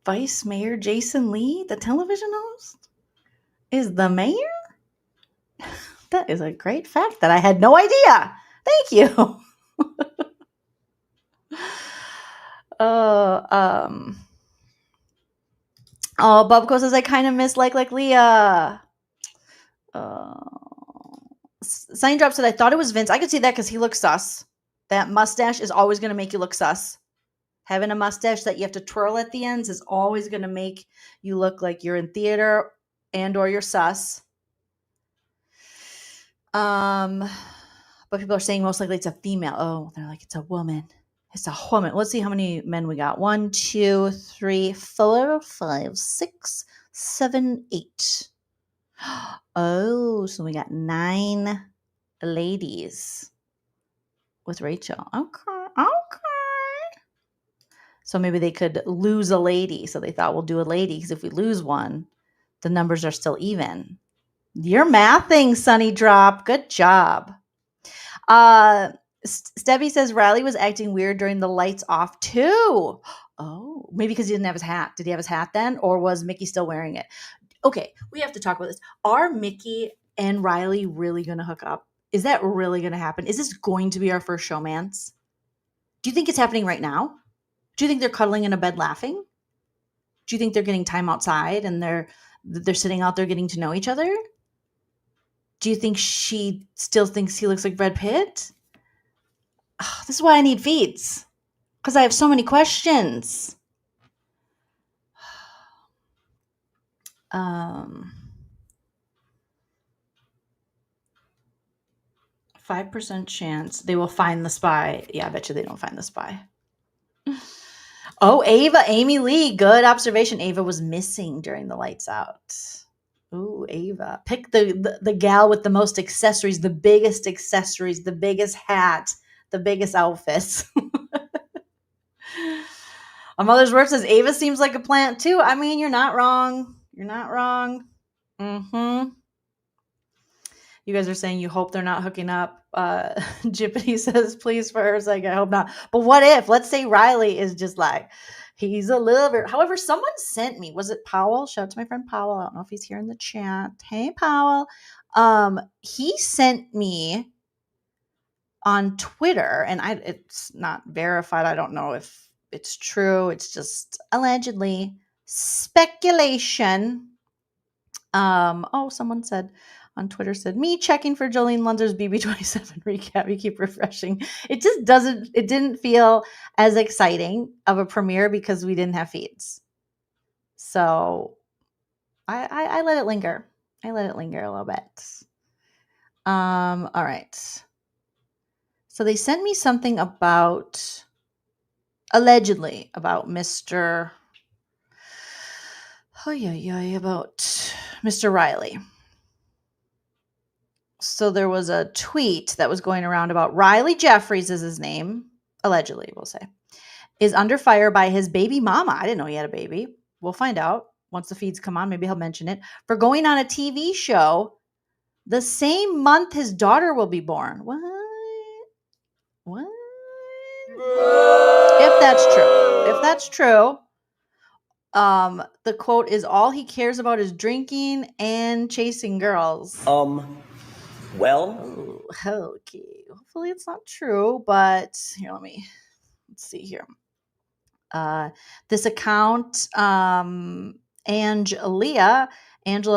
Vice Mayor Jason Lee, the television host, is the mayor? That is a great fact that I had no idea. Thank you. Oh, Bubco says I kind of miss like Leah. Sign Drop said I thought it was Vince. I could see that because he looks sus. That mustache is always going to make you look sus. Having a mustache that you have to twirl at the ends is always going to make you look like you're in theater and or you're sus. But people are saying most likely it's a female. Oh, they're like, it's a woman. It's a woman. Let's see how many men we got. 1, 2, 3, 4, 5, 6, 7, 8. Oh, so we got 9 ladies with Rachel. Okay. So maybe they could lose a lady. So they thought we'll do a lady because if we lose one, the numbers are still even. You're mathing, Sunny Drop. Good job. Stebby says Riley was acting weird during the lights off too. Oh, maybe because he didn't have his hat. Did he have his hat then? Or was Mickey still wearing it? Okay, we have to talk about this. Are Mickey and Riley really going to hook up? Is that really going to happen? Is this going to be our first showmance? Do you think it's happening right now? Do you think they're cuddling in a bed laughing? Do you think they're getting time outside and they're sitting out there getting to know each other? Do you think she still thinks he looks like Brad Pitt? Oh, this is why I need feeds. Because I have so many questions. 5% chance they will find the spy. Yeah, I bet you they don't find the spy. Oh, Amy Lee. Good observation. Ava was missing during the lights out. Ooh, Ava. Pick the gal with the most accessories, the biggest hat, the biggest outfits. My mother's word says Ava seems like a plant too. I mean, you're not wrong. You're not wrong. Mm-hmm. You guys are saying you hope they're not hooking up. Jippity says, please, for her sake, I hope not. But what if? Let's say Riley is just like, he's a lover. However, someone sent me, was it Powell? Shout out to my friend Powell. I don't know if he's here in the chat. Hey, Powell. He sent me on Twitter, and it's not verified. I don't know if it's true. It's just allegedly speculation. Someone said on Twitter said, me checking for Joleen Lunzer's BB27 recap. You keep refreshing. It just didn't feel as exciting of a premiere because we didn't have feeds. So I let it linger. I let it linger a little bit. All right. So they sent me something allegedly about Mr. Riley. So there was a tweet that was going around about Riley Jeffries is his name, allegedly, we'll say, is under fire by his baby mama. I didn't know he had a baby. We'll find out once the feeds come on. Maybe he'll mention it. For going on a TV show the same month his daughter will be born. What? If that's true, the quote is all he cares about is drinking and chasing girls. Well, okay. Hopefully it's not true, but here, let's see here. This account, Angela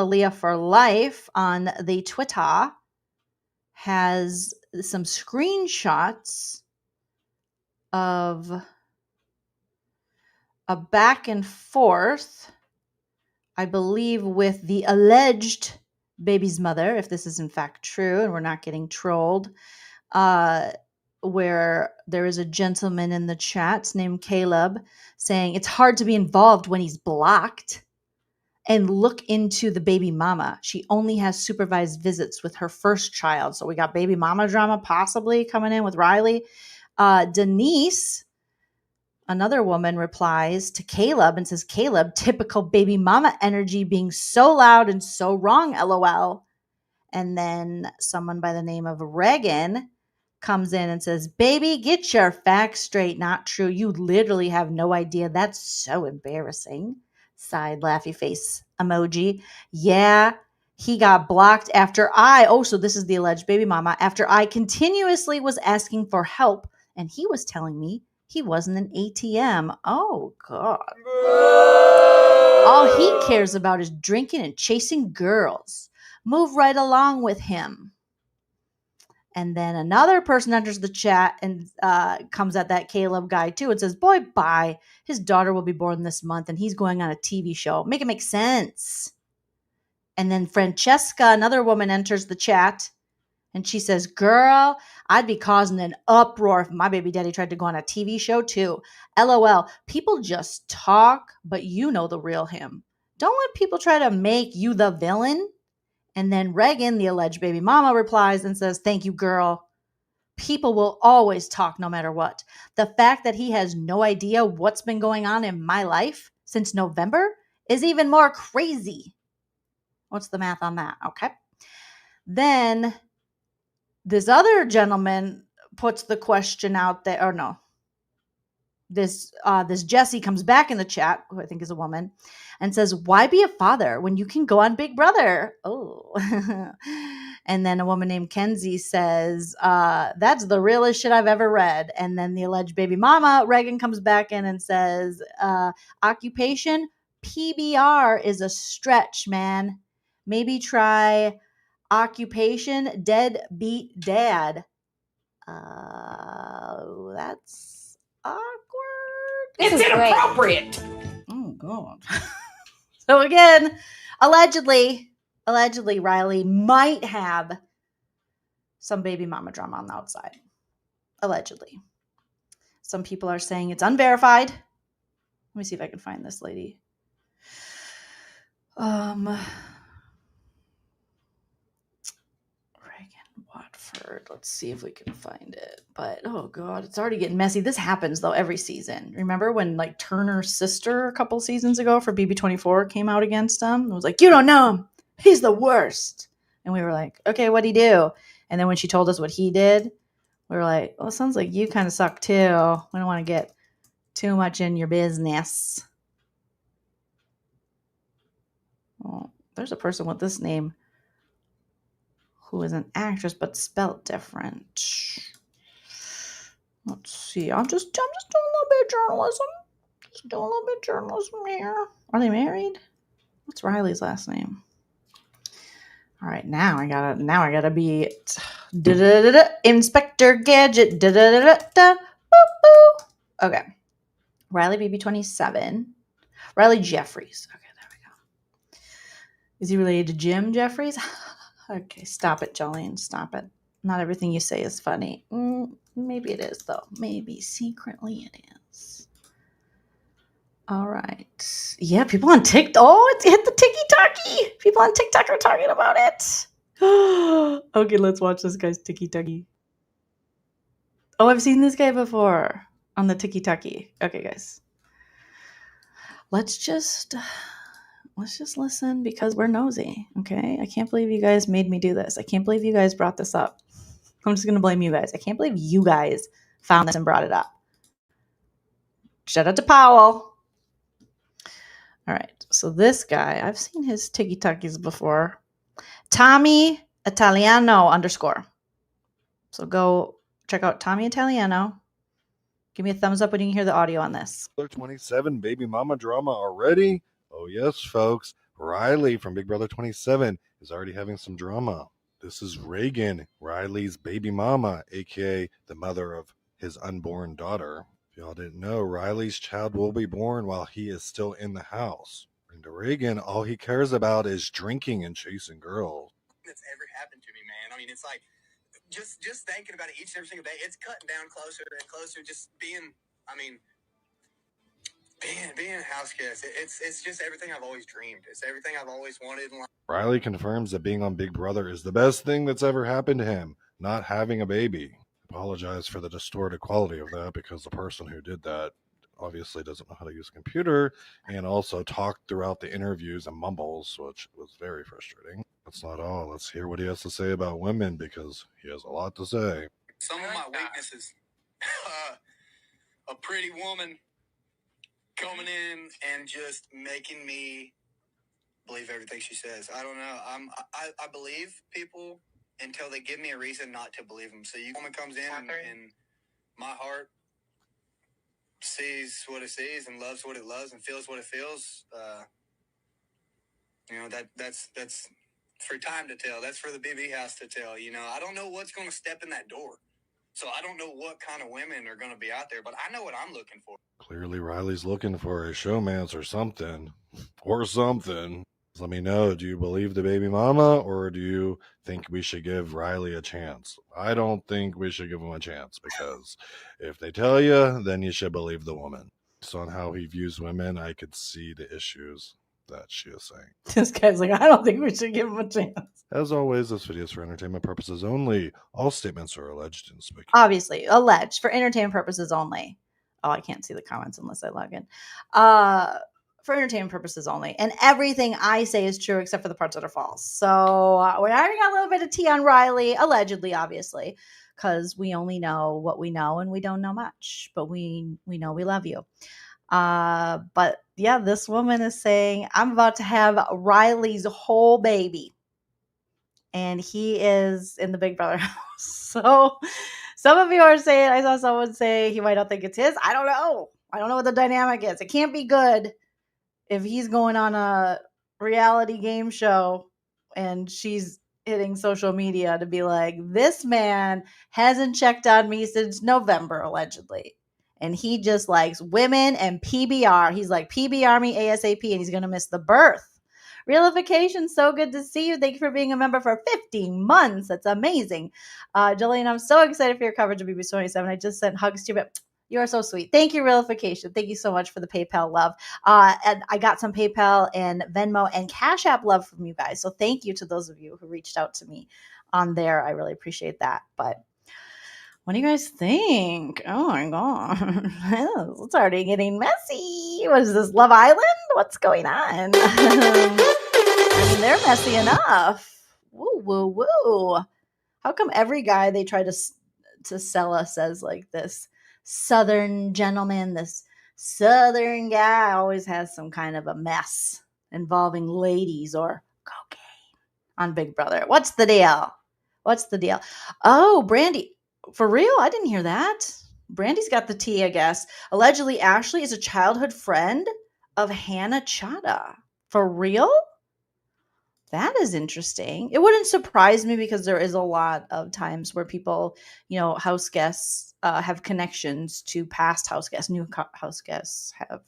Leah for Life on the Twitter, has some screenshots of a back and forth, I believe, with the alleged baby's mother, if this is in fact true and we're not getting trolled, where there is a gentleman in the chat named Caleb saying it's hard to be involved when he's blocked. And look into the baby mama. She only has supervised visits with her first child. So we got baby mama drama possibly coming in with Riley. Denise, another woman, replies to Caleb and says, Caleb, typical baby mama energy being so loud and so wrong, LOL. And then someone by the name of Reagan comes in and says, baby, get your facts straight. Not true. You literally have no idea. That's so embarrassing. Side laughy face emoji. Yeah, he got blocked after so this is the alleged baby mama, after I continuously was asking for help and he was telling me he wasn't an ATM. Oh, God. All he cares about is drinking and chasing girls. Move right along with him. And then another person enters the chat and comes at that Caleb guy too and says, boy, bye. His daughter will be born this month and he's going on a TV show. Make it make sense. And then Francesca, another woman, enters the chat and she says, girl, I'd be causing an uproar if my baby daddy tried to go on a TV show too. LOL. People just talk, but you know the real him. Don't let people try to make you the villain. And then Reagan, the alleged baby mama, replies and says, thank you, girl. People will always talk no matter what. The fact that he has no idea what's been going on in my life since November is even more crazy. What's the math on that? Okay. Then this other gentleman puts the question out there, or no. This Jessie comes back in the chat, who I think is a woman, and says, why be a father when you can go on Big Brother? Oh. And then a woman named Kenzie says, that's the realest shit I've ever read. And then the alleged baby mama, Reagan, comes back in and says, occupation, PBR is a stretch, man. Maybe try occupation, deadbeat dad. That's awkward. It's inappropriate. Oh, God. So again, allegedly, Riley might have some baby mama drama on the outside. Allegedly. Some people are saying it's unverified. Let me see if I can find this lady. Watford. Let's see if we can find it. But oh God, it's already getting messy. This happens though every season. Remember when like Turner's sister a couple seasons ago for BB24 came out against him? It was like, you don't know him. He's the worst. And we were like, okay, what'd he do? And then when she told us what he did, we were like, well, it sounds like you kind of suck too. We don't want to get too much in your business. Well, there's a person with this name who is an actress but spelled different. Let's see. I'm just doing a little bit of journalism. Just doing a little bit of journalism here. Are they married? What's Riley's last name? All right, now I gotta be Inspector Gadget. Okay. Riley BB27. Riley Jeffries. Okay, there we go. Is he related to Jim Jeffries? Okay, stop it, Jolene. Stop it. Not everything you say is funny. Maybe it is, though. Maybe secretly it is. All right. Yeah, people on TikTok. Oh, it hit the tiki-taki. People on TikTok are talking about it. Okay, let's watch this guy's tiki-taki. Oh, I've seen this guy before on the tiki-taki. Okay, guys. Let's just listen because we're nosy, okay? I can't believe you guys made me do this. I can't believe you guys brought this up. I'm just going to blame you guys. I can't believe you guys found this and brought it up. Shout out to Powell. All right, so this guy, I've seen his tiki-takis before. Tommy Italiano _. So go check out Tommy Italiano. Give me a thumbs up when you hear the audio on this. 27 baby mama drama already? Oh yes, folks. Riley from Big Brother 27 is already having some drama. This is Reagan, Riley's baby mama, aka the mother of his unborn daughter. If y'all didn't know, Riley's child will be born while he is still in the house. And to Reagan, all he cares about is drinking and chasing girls. That's ever happened to me, man. I mean, it's like just thinking about it each and every single day. It's cutting down closer and closer. Just being a house guest. It's just everything I've always dreamed. It's everything I've always wanted in life. Riley confirms that being on Big Brother is the best thing that's ever happened to him, not having a baby. Apologize for the distorted quality of that because the person who did that obviously doesn't know how to use a computer and also talked throughout the interviews and mumbles, which was very frustrating. That's not all. Let's hear what he has to say about women because he has a lot to say. Some of my weaknesses, a pretty woman coming in and just making me believe everything she says. I don't know. I believe people until they give me a reason not to believe them. So woman comes in and my heart sees what it sees and loves what it loves and feels what it feels. That's for time to tell. That's for the BB house to tell. I don't know what's going to step in that door. So I don't know what kind of women are going to be out there, but I know what I'm looking for. Clearly Riley's looking for a showmance or something. Let me know, do you believe the baby mama or do you think we should give Riley a chance? I don't think we should give him a chance because if they tell you, then you should believe the woman. So on how he views women, I could see the issues that she is saying. This guy's like, I don't think we should give him a chance. As always, this video is for entertainment purposes only. All statements are alleged and speculative. Obviously, alleged for entertainment purposes only. Oh, I can't see the comments unless I log in. For entertainment purposes only. And everything I say is true except for the parts that are false. So we already got a little bit of tea on Riley, allegedly, obviously, because we only know what we know and we don't know much. But we know we love you. But yeah, this woman is saying, I'm about to have Riley's whole baby. And he is in the Big Brother house. So some of you are saying, I saw someone say he might not think it's his. I don't know. I don't know what the dynamic is. It can't be good if he's going on a reality game show and she's hitting social media to be like, this man hasn't checked on me since November, allegedly. And he just likes women and PBR. He's like, PBR me ASAP, and he's going to miss the birth. Realification, so good to see you. Thank you for being a member for 15 months. That's amazing. Joleen, I'm so excited for your coverage of BB27. I just sent hugs to you, but you are so sweet. Thank you, Realification. Thank you so much for the PayPal love. And I got some PayPal and Venmo and Cash App love from you guys. So thank you to those of you who reached out to me on there. I really appreciate that. But what do you guys think? Oh my God. It's already getting messy. What is this, Love Island? What's going on? I mean, they're messy enough. Woo, woo, woo. How come every guy they try to sell us as like this Southern gentleman, this Southern guy always has some kind of a mess involving ladies or cocaine on Big Brother? What's the deal? What's the deal? Oh, Brandy. For real? I didn't hear that. Brandy's got the tea, I guess. Allegedly, Ashley is a childhood friend of Hannah Chada. For real? That is interesting. It wouldn't surprise me because there is a lot of times where people, house guests have connections to past house guests. New house guests have,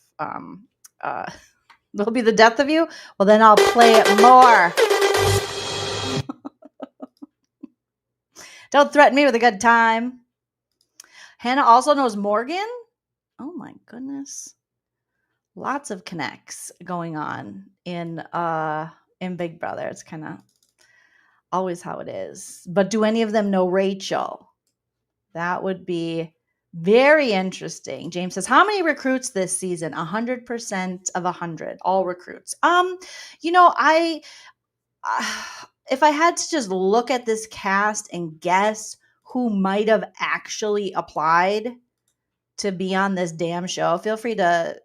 will be the death of you. Well, then I'll play it more. Don't threaten me with a good time. Hannah also knows Morgan. Oh my goodness. Lots of connects going on in Big Brother. It's kind of always how it is. But do any of them know Rachel? That would be very interesting. James says, how many recruits this season? 100% of 100. All recruits. If I had to just look at this cast and guess who might have actually applied to be on this damn show, feel free to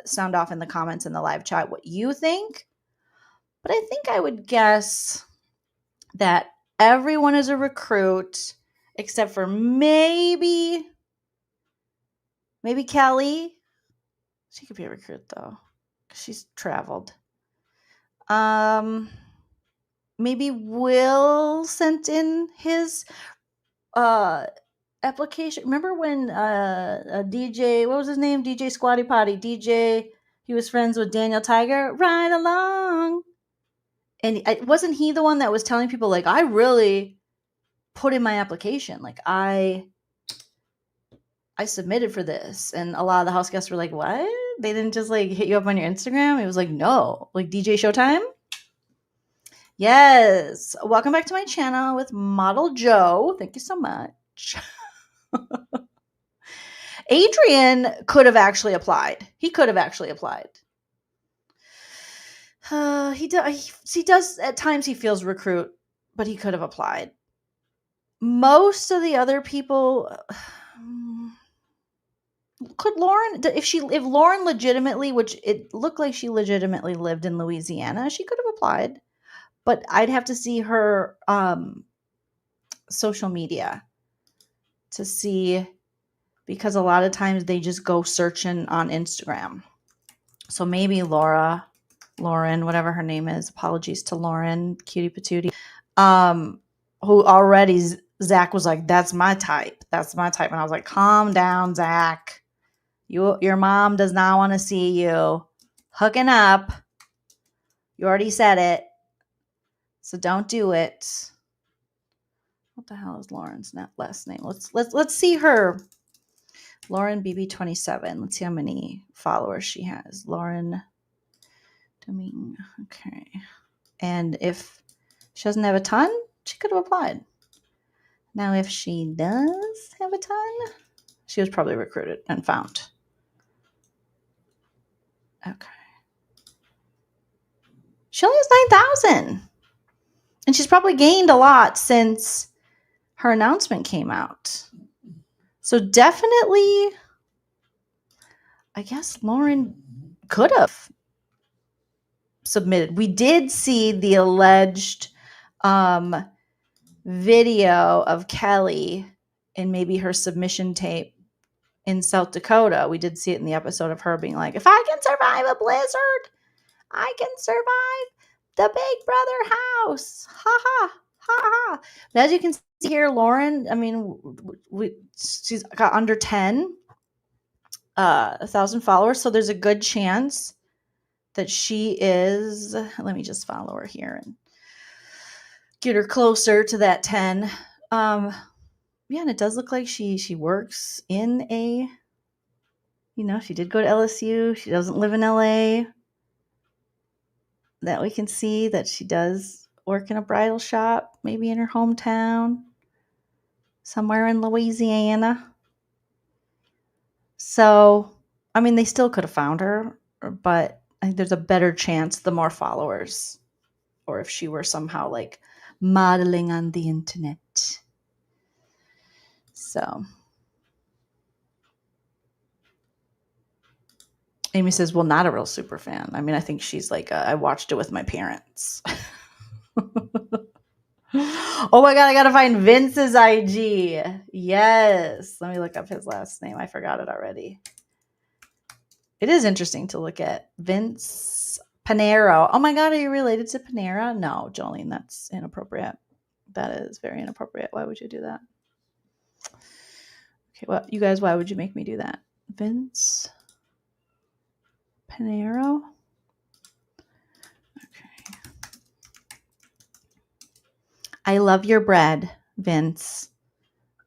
sound off in the comments in the live chat what you think. But I think I would guess that everyone is a recruit except for maybe Maybe Kelly. She could be a recruit though. She's traveled. Maybe Will sent in his application. Remember when a DJ, what was his name? DJ Squatty Potty. DJ, he was friends with Daniel Tiger. Ride along. And wasn't he the one that was telling people, like, I really put in my application. Like, I submitted for this. And a lot of the house guests were like, what? They didn't just like hit you up on your Instagram? It was like, no. Like DJ Showtime? Yes. Welcome back to my channel with Model Joe. Thank you so much. Adrian could have actually applied. He could have actually applied. He does at times. He feels recruit, but he could have applied. Most of the other people, could Lauren, if Lauren legitimately, which it looked like she legitimately lived in Louisiana, she could have applied. But I'd have to see her social media to see, because a lot of times they just go searching on Instagram. So maybe Lauren, whatever her name is, apologies to Lauren, cutie patootie, who already Zach was like, that's my type. That's my type. And I was like, calm down, Zach. Your mom does not want to see you hooking up. You already said it. So don't do it. What the hell is Lauren's last name? Let's see her. Lauren BB27. Let's see how many followers she has. Lauren Domingue. Okay. And if she doesn't have a ton, she could have applied. Now, if she does have a ton, she was probably recruited and found. Okay. She only has 9,000. And she's probably gained a lot since her announcement came out. So definitely, I guess Lauren could have submitted. We did see the alleged video of Kelly and maybe her submission tape in South Dakota. We did see it in the episode of her being like, if I can survive a blizzard, I can survive the Big Brother house. Ha ha, ha ha. But as you can see here, Lauren, I mean, she's got under 1,000 followers. So there's a good chance that she is, let me just follow her here and get her closer to that 10. Yeah, and it does look like she works in a, she did go to LSU. She doesn't live in LA. That we can see that she does work in a bridal shop, maybe in her hometown, somewhere in Louisiana. So, I mean, they still could have found her, but I think there's a better chance the more followers, or if she were somehow like modeling on the internet. So Amy says, well, not a real super fan. I mean, I think she's like, I watched it with my parents. Oh my God, I got to find Vince's IG. Yes. Let me look up his last name. I forgot it already. It is interesting to look at Vince Panero. Oh my God, are you related to Panera? No, Jolene, that's inappropriate. That is very inappropriate. Why would you do that? Okay, well, you guys, why would you make me do that? Vince Panero? Okay. I love your bread, Vince.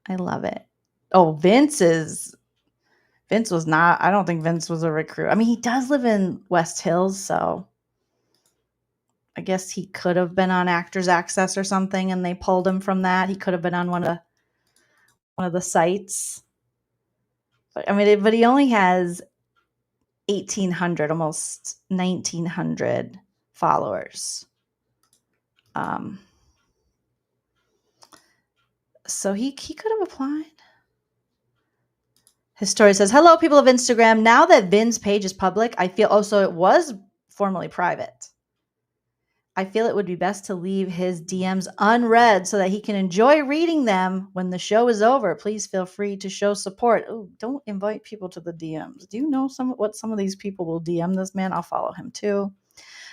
I love it. Oh, Vince was not, I don't think Vince was a recruit. I mean, he does live in West Hills, so I guess he could have been on Actors Access or something and they pulled him from that. He could have been on one of the sites. But I mean, but he only has 1,800, almost 1,900 followers. So he could have applied. His story says, hello, people of Instagram. Now that Vin's page is public, I feel, it was formerly private. I feel it would be best to leave his DMs unread so that he can enjoy reading them when the show is over. Please feel free to show support. Oh, don't invite people to the DMs. Do you know what some of these people will DM this man? I'll follow him too.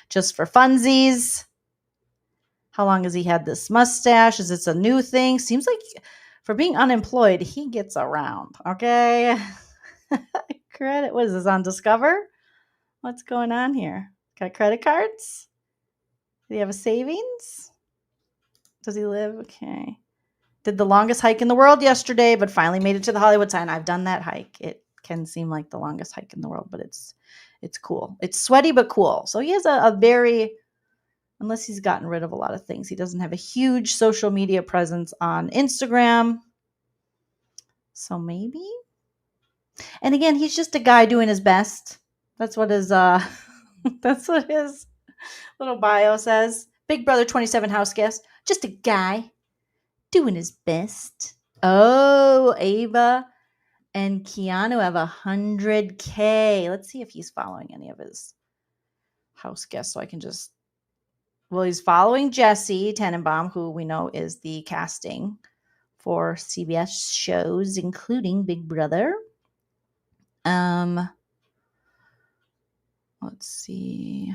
Just for funsies. How long has he had this mustache? Is this a new thing? Seems like for being unemployed, he gets around. Okay. Credit. What is this on Discover? What's going on here? Got credit cards? Do you have a savings? Does he live? Okay. Did the longest hike in the world yesterday, but finally made it to the Hollywood sign. I've done that hike. It can seem like the longest hike in the world, but it's cool. It's sweaty, but cool. So he has a very, unless he's gotten rid of a lot of things, he doesn't have a huge social media presence on Instagram. So maybe. And again, he's just a guy doing his best. That's what his that's what his little bio says. Big Brother 27 house guest. Just a guy doing his best. Oh, Ava and Keanu have 100K. Let's see if he's following any of his house guests so I can just... Well, he's following Jesse Tenenbaum, who we know is the casting for CBS shows, including Big Brother. Let's see.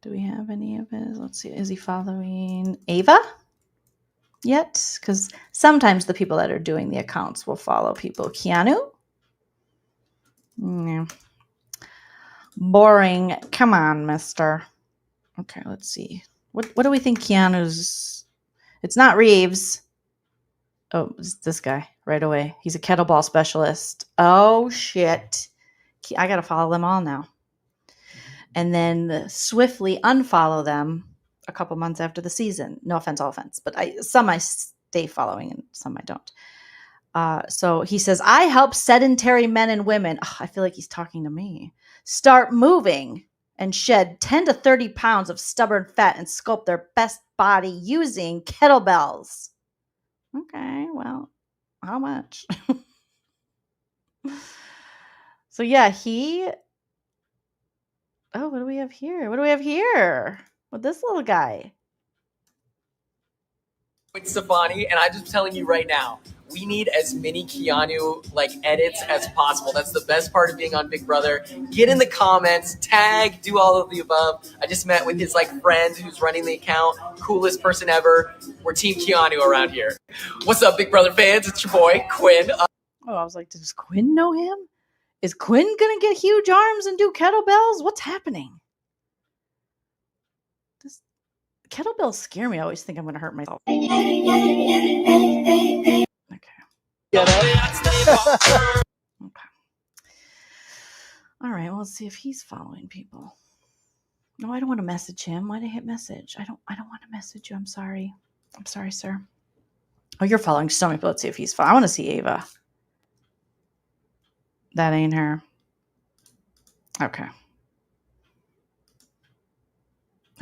Do we have any of his? Let's see. Is he following Ava yet? Because sometimes the people that are doing the accounts will follow people. Keanu? Yeah. Boring. Come on, mister. Okay, let's see. What do we think Keanu's... It's not Reeves. Oh, it's this guy right away. He's a kettlebell specialist. Oh, shit. I got to follow them all now. And then swiftly unfollow them a couple months after the season. No offense, all offense. But some I stay following and some I don't. So he says, I help sedentary men and women. Oh, I feel like he's talking to me. Start moving and shed 10 to 30 pounds of stubborn fat and sculpt their best body using kettlebells. Okay, well, how much? So yeah, oh, what do we have here? What do we have here with this little guy? It's Stefani, and I'm just telling you right now, we need as many Keanu edits as possible. That's the best part of being on Big Brother. Get in the comments, tag, do all of the above. I just met with his friend who's running the account, coolest person ever. We're Team Keanu around here. What's up, Big Brother fans? It's your boy Quinn. Oh, I was like, does Quinn know him? Is Quinn gonna get huge arms and do kettlebells? What's happening? Kettlebells scare me. I always think I'm gonna hurt myself. Okay. Okay. All right. Well, let's see if he's following people. No, I don't want to message him. Why did I hit message? I don't want to message you. I'm sorry. I'm sorry, sir. Oh, you're following so many people. Let's see if he's following. I want to see Ava. That ain't her. Okay.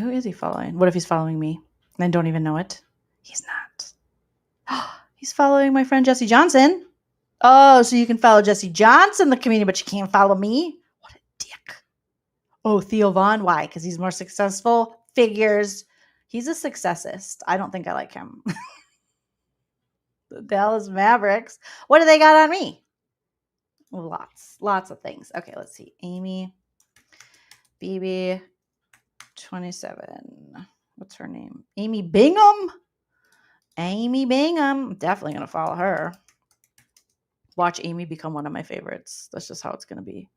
Who is he following? What if he's following me and I don't even know it? He's not. He's following my friend Jesse Johnson. Oh, so you can follow Jesse Johnson in the community, but you can't follow me? What a dick. Oh, Theo Vaughn. Why? Because he's more successful. Figures. He's a successist. I don't think I like him. The Dallas Mavericks. What do they got on me? Lots of things. Okay, let's see. Amy, BB27. What's her name? Amy Bingham. Amy Bingham. Definitely going to follow her. Watch Amy become one of my favorites. That's just how it's going to be.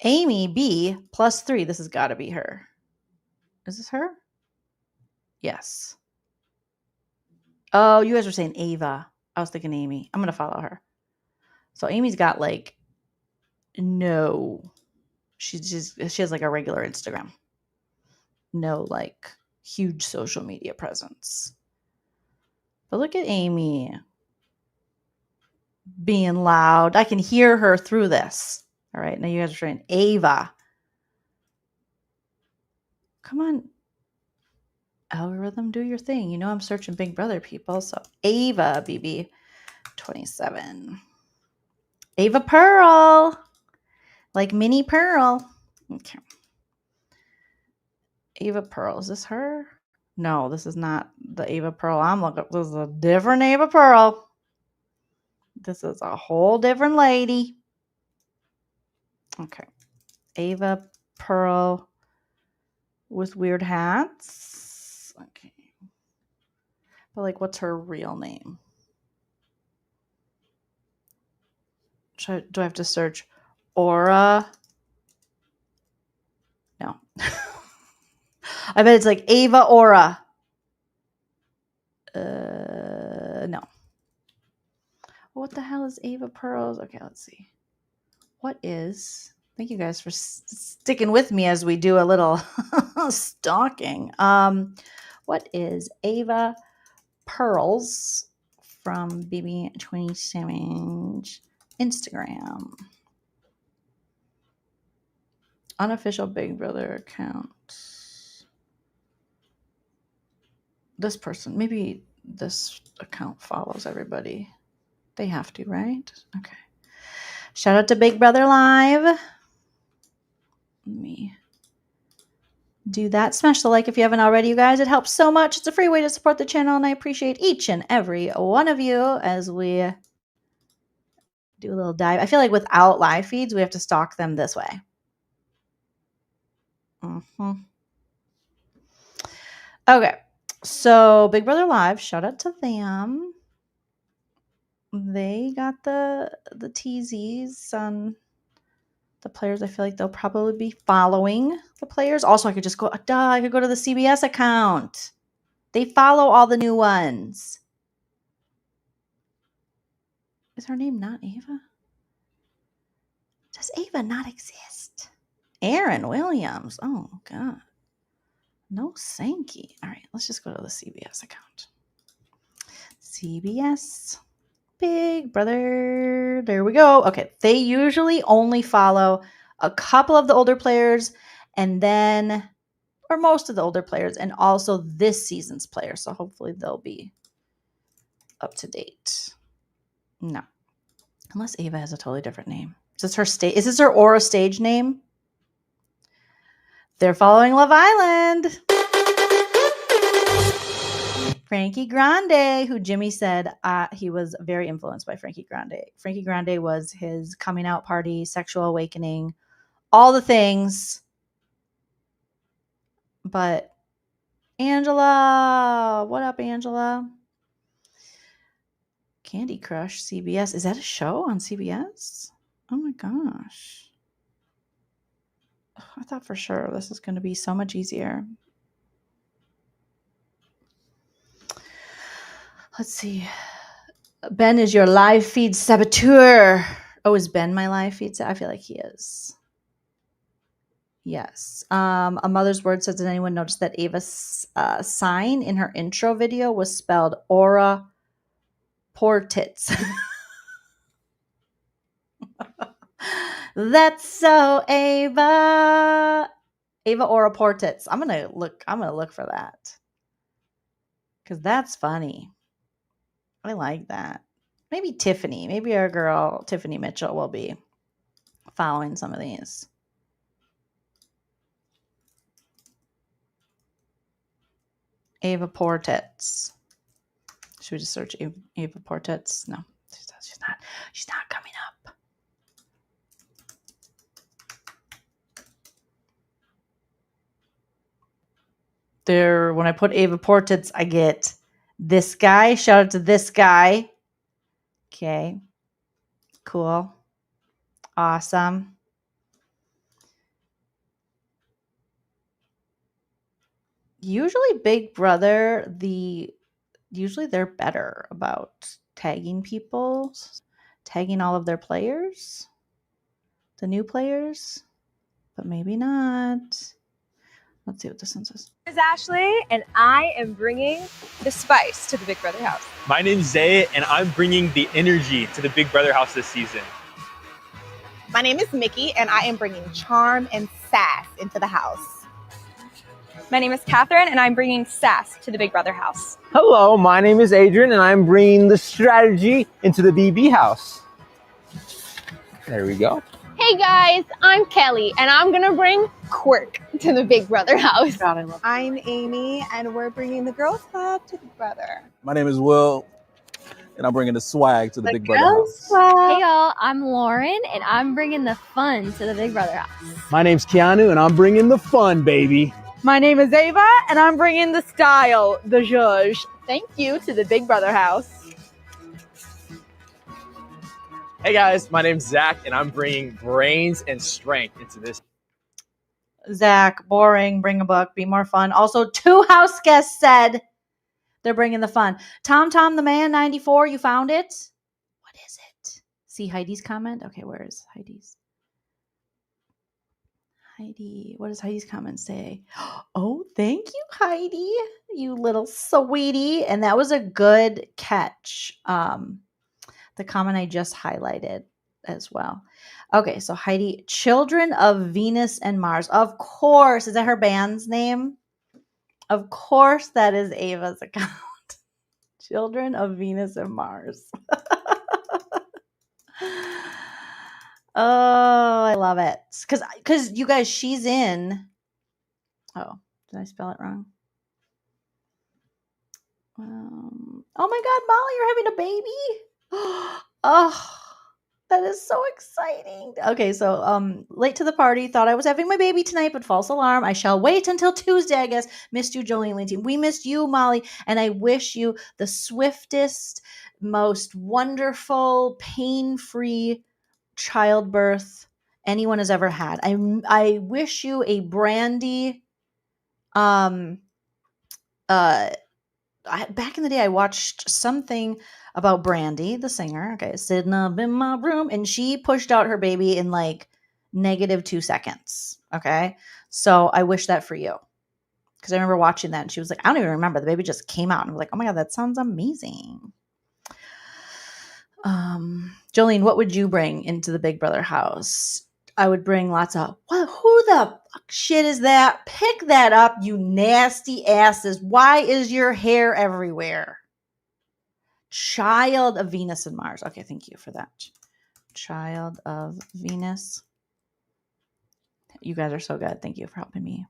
Amy B +3. This has got to be her. Is this her? Yes. Oh, you guys were saying Ava. I was thinking Amy. I'm going to follow her. So Amy's got no. She has a regular Instagram. No huge social media presence. But look at Amy being loud. I can hear her through this. All right, now you guys are trying Ava. Come on. Algorithm, do your thing. You know I'm searching Big Brother people. So Ava BB27. Ava Pearl. Like Mini Pearl. Okay. Ava Pearl. Is this her? No, this is not the Ava Pearl I'm looking up. This is a different Ava Pearl. This is a whole different lady. Okay. Ava Pearl with weird hats. Okay. But like, what's her real name? Do I have to search Aura? No. I bet it's like Ava Aura. No. What the hell is Ava Pearls? Okay, let's see. What is... Thank you guys for sticking with me as we do a little stalking. What is Ava Pearls from BB27 Instagram? Unofficial Big Brother account. This person, maybe this account follows everybody. They have to, right? Okay. Shout out to Big Brother Live. Let me do that. Smash the like if you haven't already, you guys. It helps so much. It's a free way to support the channel, and I appreciate each and every one of you as we do a little dive. I feel like without live feeds, we have to stalk them this way. Okay. So Big Brother Live, shout out to them. They got the TZs on the players. I feel like they'll probably be following the players. Also, I could just go, I could go to the CBS account. They follow all the new ones. Is her name not Ava? Does Ava not exist? Aaron Williams. Oh, God. No Sankey. All right, let's just go to the CBS account. CBS. Big Brother. There we go. Okay, they usually only follow a couple of the older players and then, or most of the older players, and also this season's players. So hopefully they'll be up to date. No. Unless Ava has a totally different name. Is this her stage? Is this her Aura stage name? They're following Love Island. Frankie Grande, who Jimmy said he was very influenced by Frankie Grande. Frankie Grande was his coming out party, sexual awakening, all the things. But Angela, what up, Angela? Candy Crush, CBS. Is that a show on CBS? Oh my gosh. I thought for sure this is going to be so much easier. Let's see. Ben is your live feed saboteur. Oh, is Ben my live feed? I feel like he is. Yes. A Mother's Word says, did anyone notice that Ava's sign in her intro video was spelled Aura Portits? That's so Ava. Ava Aura Portits. I'm gonna look for that. Because that's funny. I like that. Maybe Tiffany. Maybe our girl Tiffany Mitchell will be following some of these. Ava Portits. Should we just search Ava Portits? No, she's not coming up. There, when I put Ava Portits, I get this guy. Shout out to this guy. Okay. Cool. Awesome. Usually Big Brother, usually they're better about tagging people, tagging all of their players, the new players, but maybe not. Let's see what this one says. My name is Ashley, and I am bringing the spice to the Big Brother house. My name's Zay, and I'm bringing the energy to the Big Brother house this season. My name is Mickey, and I am bringing charm and sass into the house. My name is Catherine, and I'm bringing sass to the Big Brother house. Hello, my name is Adrian, and I'm bringing the strategy into the BB house. There we go. Hey guys, I'm Kelly, and I'm gonna bring quirk to the Big Brother house. God, I love I'm Amy, and we're bringing the Girls Club to Big Brother. My name is Will, and I'm bringing the swag to the Big Brother house. Hey y'all, I'm Lauren, and I'm bringing the fun to the Big Brother house. My name's Keanu, and I'm bringing the fun, baby. My name is Ava, and I'm bringing the style, the zhuzh. Thank you to the Big Brother house. Hey guys, my name's Zach, and I'm bringing brains and strength into this. Zach, boring, bring a book, be more fun. Also, 2 house guests said they're bringing the fun. Tom the Man 94, you found it? What is it? See Heidi's comment? Okay, where is Heidi's? Heidi, what does Heidi's comment say? Oh, thank you, Heidi, you little sweetie. And that was a good catch. The comment I just highlighted as well. Okay, so Heidi, Children of Venus and Mars. Of course. Is that her band's name? Of course that is Ava's account. Children of Venus and Mars. Oh, I love it. Because you guys, she's in. Oh, did I spell it wrong? Oh my God, Molly, you're having a baby? Oh, that is so exciting. Okay, so late to the party. Thought I was having my baby tonight, but false alarm. I shall wait until Tuesday, I guess. Missed you, Joleen Lunzer. We missed you, Molly, and I wish you the swiftest, most wonderful, pain-free childbirth anyone has ever had. I wish you a Brandy. Back in the day, I watched something about Brandy, the singer. Okay, sitting up in my room, and she pushed out her baby in like -2 seconds. Okay, so I wish that for you, because I remember watching that, and she was like, I don't even remember, the baby just came out, and I was like, oh my God, that sounds amazing. Jolene, what would you bring into the Big Brother house? I would bring lots of, who the fuck shit is that? Pick that up, you nasty asses. Why is your hair everywhere? Child of Venus and Mars. Okay, thank you for that. Child of Venus. You guys are so good. Thank you for helping me.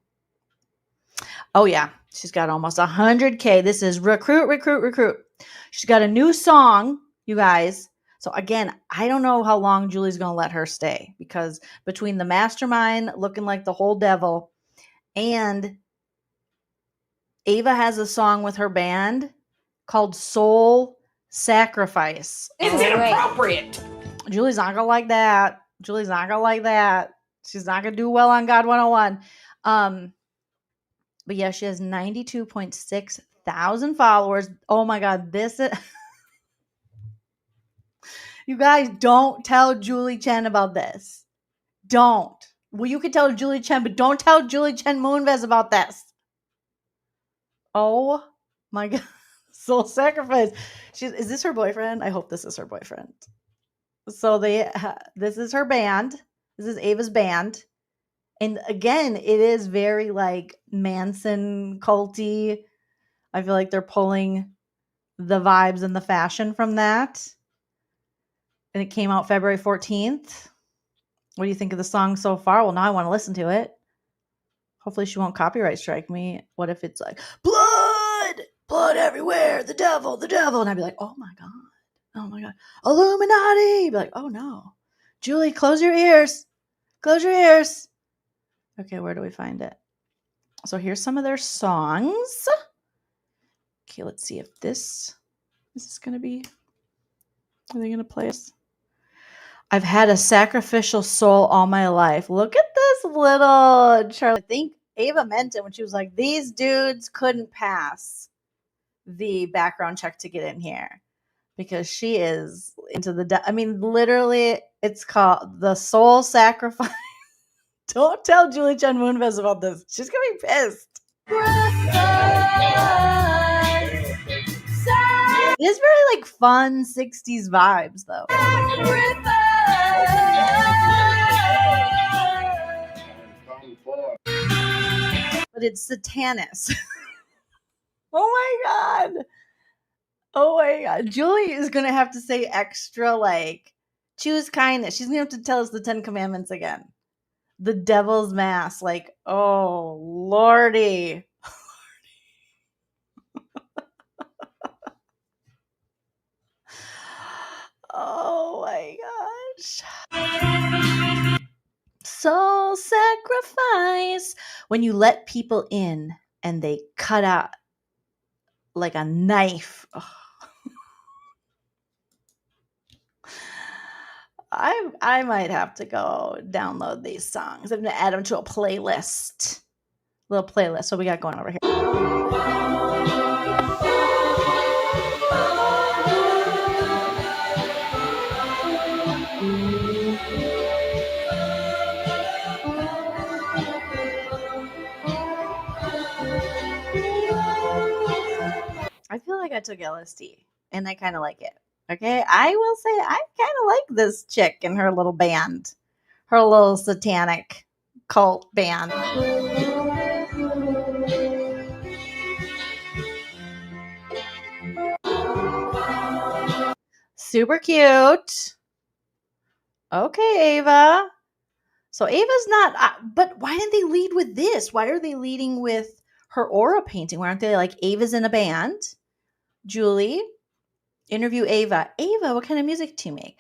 Oh yeah, she's got almost 100K. This is recruit. She's got a new song, you guys. So again, I don't know how long Julie's going to let her stay, because between the mastermind looking like the whole devil and Ava has a song with her band called Soul Sacrifice. It's inappropriate. Julie's not going to like that. She's not going to do well on God 101. But yeah, she has 92.6 thousand followers. Oh my God, this is... You guys, don't tell Julie Chen about this. Don't. Well, you can tell Julie Chen, but don't tell Julie Chen Moonves about this. Oh my God. Soul Sacrifice. Is this her boyfriend? I hope this is her boyfriend. So this is her band. This is Ava's band. And again, it is very like Manson culty. I feel like they're pulling the vibes and the fashion from that. And it came out February 14th. What do you think of the song so far? Well, now I want to listen to it. Hopefully she won't copyright strike me. What if it's like, blood everywhere, the devil. And I'd be like, oh my God, Illuminati. I'd be like, oh no. Julie, close your ears. Okay, where do we find it? So here's some of their songs. Okay, let's see if is this going to be, are they going to play us? I've had a sacrificial soul all my life. Look at this little Charlie. I think Ava meant it when she was like, these dudes couldn't pass the background check to get in here, because she is into literally, it's called the Soul Sacrifice. Don't tell Julie Chen Moonves about this. She's going to be pissed. It is very like fun 60s vibes though. But it's Satanist. Oh my God. Julie is going to have to say extra like, choose kindness. She's going to have to tell us the 10 commandments again. The devil's mask. Like, oh, Lordy. Oh my gosh. Soul sacrifice. When you let people in and they cut out like a knife. Ugh. I might have to go download these songs. I'm gonna add them to a playlist. Little playlist. What we got going over here? I feel like I took LSD and I kind of like it. Okay. I will say I kind of like this chick and her little band, her little satanic cult band. Super cute. Okay, Ava. So Ava's not, but why didn't they lead with this? Why are they leading with her aura painting? Why aren't they like Ava's in a band? Julie, interview Ava. Ava, what kind of music do you make?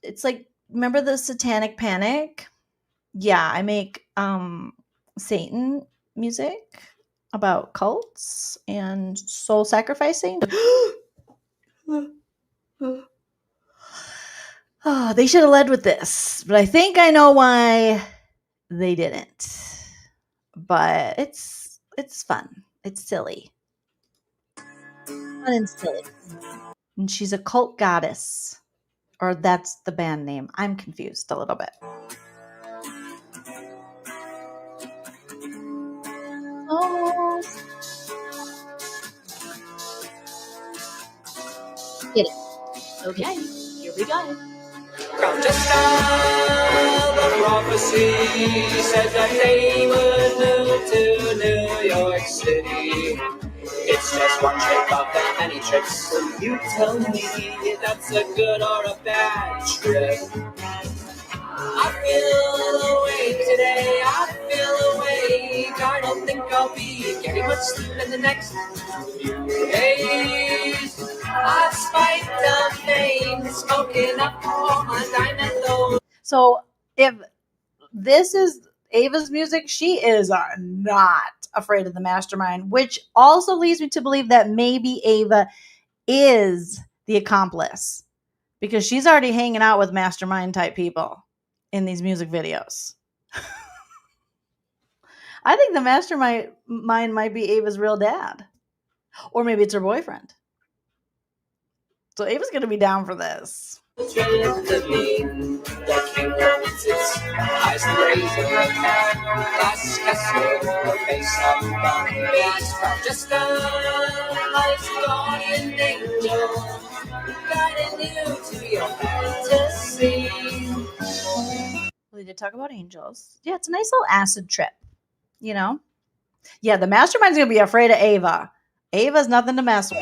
It's like, remember the Satanic Panic? Yeah, I make Satan music about cults and soul sacrificing. Oh, they should have led with this, but I think I know why they didn't. But it's fun. It's silly. Fun and silly. And she's a cult goddess. Or that's the band name. I'm confused a little bit. Oh. Get it. Okay, here we go. The prophecy said that they would move to New York City. It's just one trick of the many tricks. So you tell me if that's a good or a bad trick. I feel away today, I feel awake. I don't think I'll be getting much sleep in the next few days. I spiked the fame, smoking up all my diamond low. So if this is Ava's music, she is not afraid of the mastermind, which also leads me to believe that maybe Ava is the accomplice because she's already hanging out with mastermind type people in these music videos. I think the mastermind might be Ava's real dad, or maybe it's her boyfriend. So Ava's going to be down for this. Just a nice guardian angel guiding you to your fantasy. We did talk about angels. Yeah, it's a nice little acid trip, you know? Yeah, the mastermind's going to be afraid of Ava. Ava's nothing to mess with.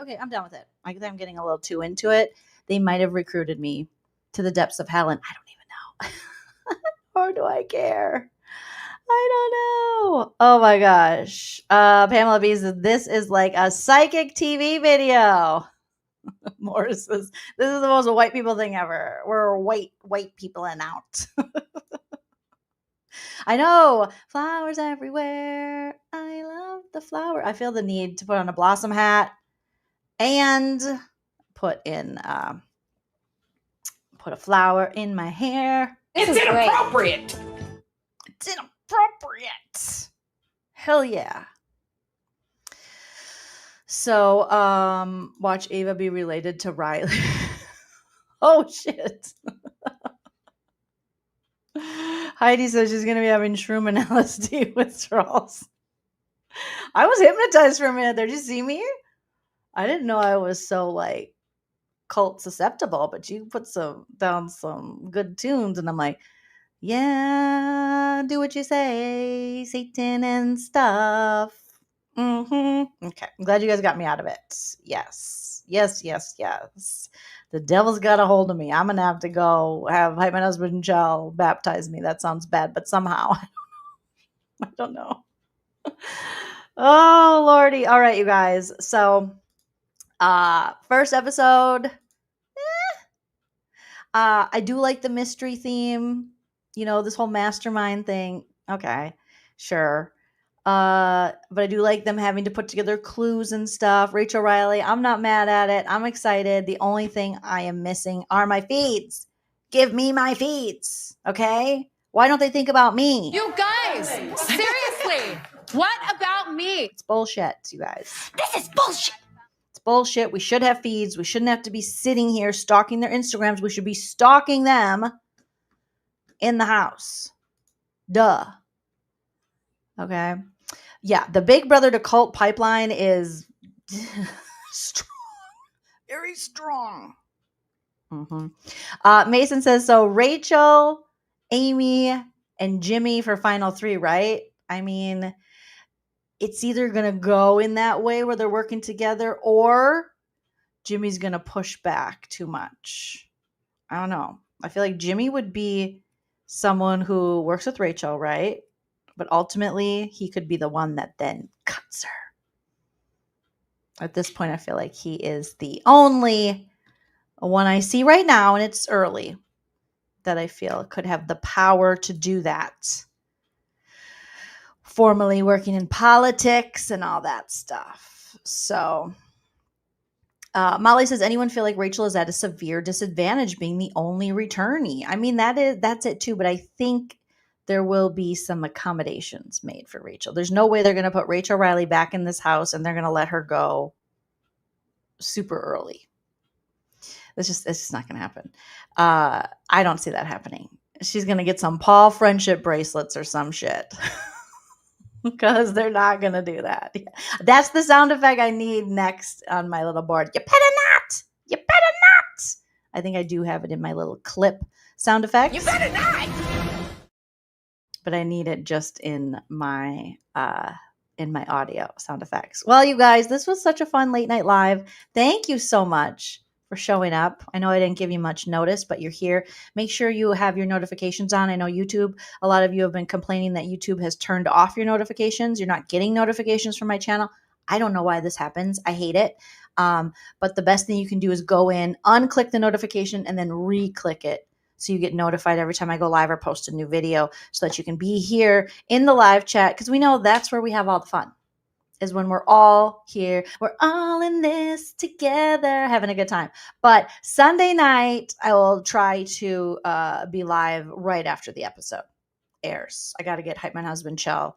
Okay, I'm done with it. I think I'm getting a little too into it. They might have recruited me to the depths of hell, and I don't even know. Or do I care? I don't know. Oh my gosh. Pamela B says, this is like a psychic TV video. Morris says, this is the most white people thing ever. We're white people and out. I know. Flowers everywhere. I love the flower. I feel the need to put on a blossom hat and put a flower in my hair. It's inappropriate. It's inappropriate. Hell yeah. So, watch Ava be related to Riley. Oh shit. Heidi says she's gonna be having shroom and LSD withdrawals. I was hypnotized for a minute there. Did you see me? I didn't know I was so like cult susceptible, but you put down some good tunes, and I'm like, yeah, do what you say, Satan and stuff. Okay, I'm glad you guys got me out of it. Yes. The devil's got a hold of me. I'm gonna have to go have my husband Joel baptize me. That sounds bad, but somehow I don't know. Oh lordy! All right, you guys. So, first episode. I do like the mystery theme. You know, this whole mastermind thing. Okay, sure. But I do like them having to put together clues and stuff. Rachel Riley, I'm not mad at it. I'm excited. The only thing I am missing are my feeds. Give me my feeds, okay? Why don't they think about me? You guys, seriously, what about me? It's bullshit, you guys. This is bullshit. It's bullshit. We should have feeds. We shouldn't have to be sitting here stalking their Instagrams. We should be stalking them in the house. Duh. Okay. Yeah, the Big Brother to cult pipeline is strong. Very strong. Mason says, so Rachel, Amy, and Jimmy for final 3, right? I mean, it's either going to go in that way where they're working together, or Jimmy's going to push back too much. I don't know. I feel like Jimmy would be someone who works with Rachel, right? But ultimately, he could be the one that then cuts her. At this point, I feel like he is the only one I see right now, and it's early, that I feel could have the power to do that. Formerly working in politics and all that stuff. So, Molly says, anyone feel like Rachel is at a severe disadvantage being the only returnee? I mean, that's it too, but I think there will be some accommodations made for Rachel. There's no way they're going to put Rachel Riley back in this house and they're going to let her go super early. It's just not going to happen. I don't see that happening. She's going to get some Paul friendship bracelets or some shit. Because they're not going to do that. That's the sound effect I need next on my little board. You better not. You better not. I think I do have it in my little clip sound effects. You better not. But I need it just in my audio sound effects. Well, you guys, this was such a fun late night live. Thank you so much for showing up. I know I didn't give you much notice, but you're here. Make sure you have your notifications on. I know YouTube, a lot of you have been complaining that YouTube has turned off your notifications. You're not getting notifications from my channel. I don't know why this happens. I hate it. But the best thing you can do is go in, unclick the notification, and then re-click it. So you get notified every time I go live or post a new video, so that you can be here in the live chat. Because we know that's where we have all the fun, is when we're all here. We're all in this together, having a good time. But Sunday night, I will try to be live right after the episode airs. I got to get Hype My Husband Chell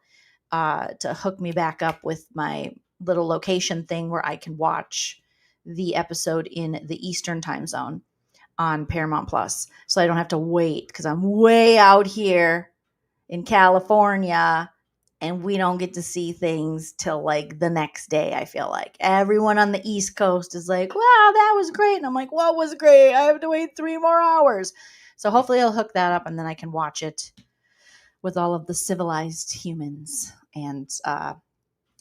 to hook me back up with my little location thing where I can watch the episode in the Eastern time zone on Paramount Plus. So I don't have to wait, because I'm way out here in California and we don't get to see things till like the next day. I feel like everyone on the East Coast is like, wow, that was great. And I'm like, what was great? I have to wait 3 more hours. So hopefully I'll hook that up and then I can watch it with all of the civilized humans and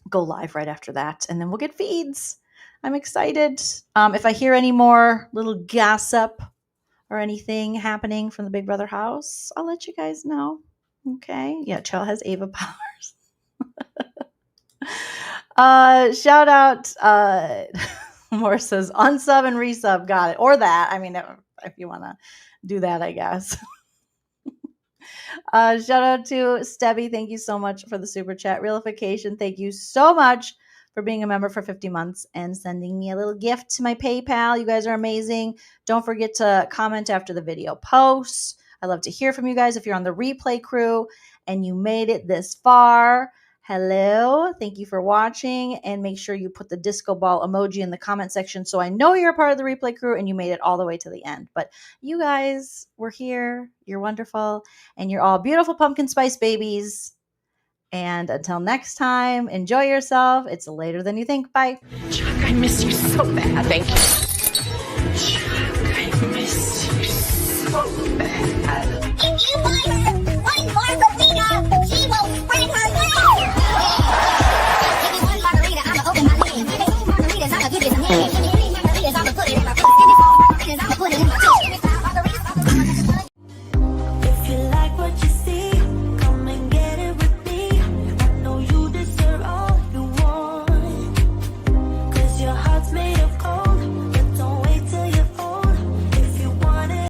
go live right after that. And then we'll get feeds. I'm excited. If I hear any more little gossip or anything happening from the Big Brother house, I'll let you guys know. Okay. Yeah, Chell has Ava powers. Shout out. Moore says unsub and resub. Got it. Or that. I mean, if you want to do that, I guess. Shout out to Stebby. Thank you so much for the super chat. Realification. Thank you so much for being a member for 50 months and sending me a little gift to my PayPal. You guys are amazing. Don't forget to comment after the video posts. I love to hear from you guys. If you're on the replay crew and you made it this far, hello. Thank you for watching. And make sure you put the disco ball emoji in the comment section so I know you're a part of the replay crew and you made it all the way to the end. But you guys were here. You're wonderful. And you're all beautiful pumpkin spice babies. And until next time, enjoy yourself. It's later than you think. Bye. Chuck, I miss you so bad. Thank you. Chuck, I miss you so bad.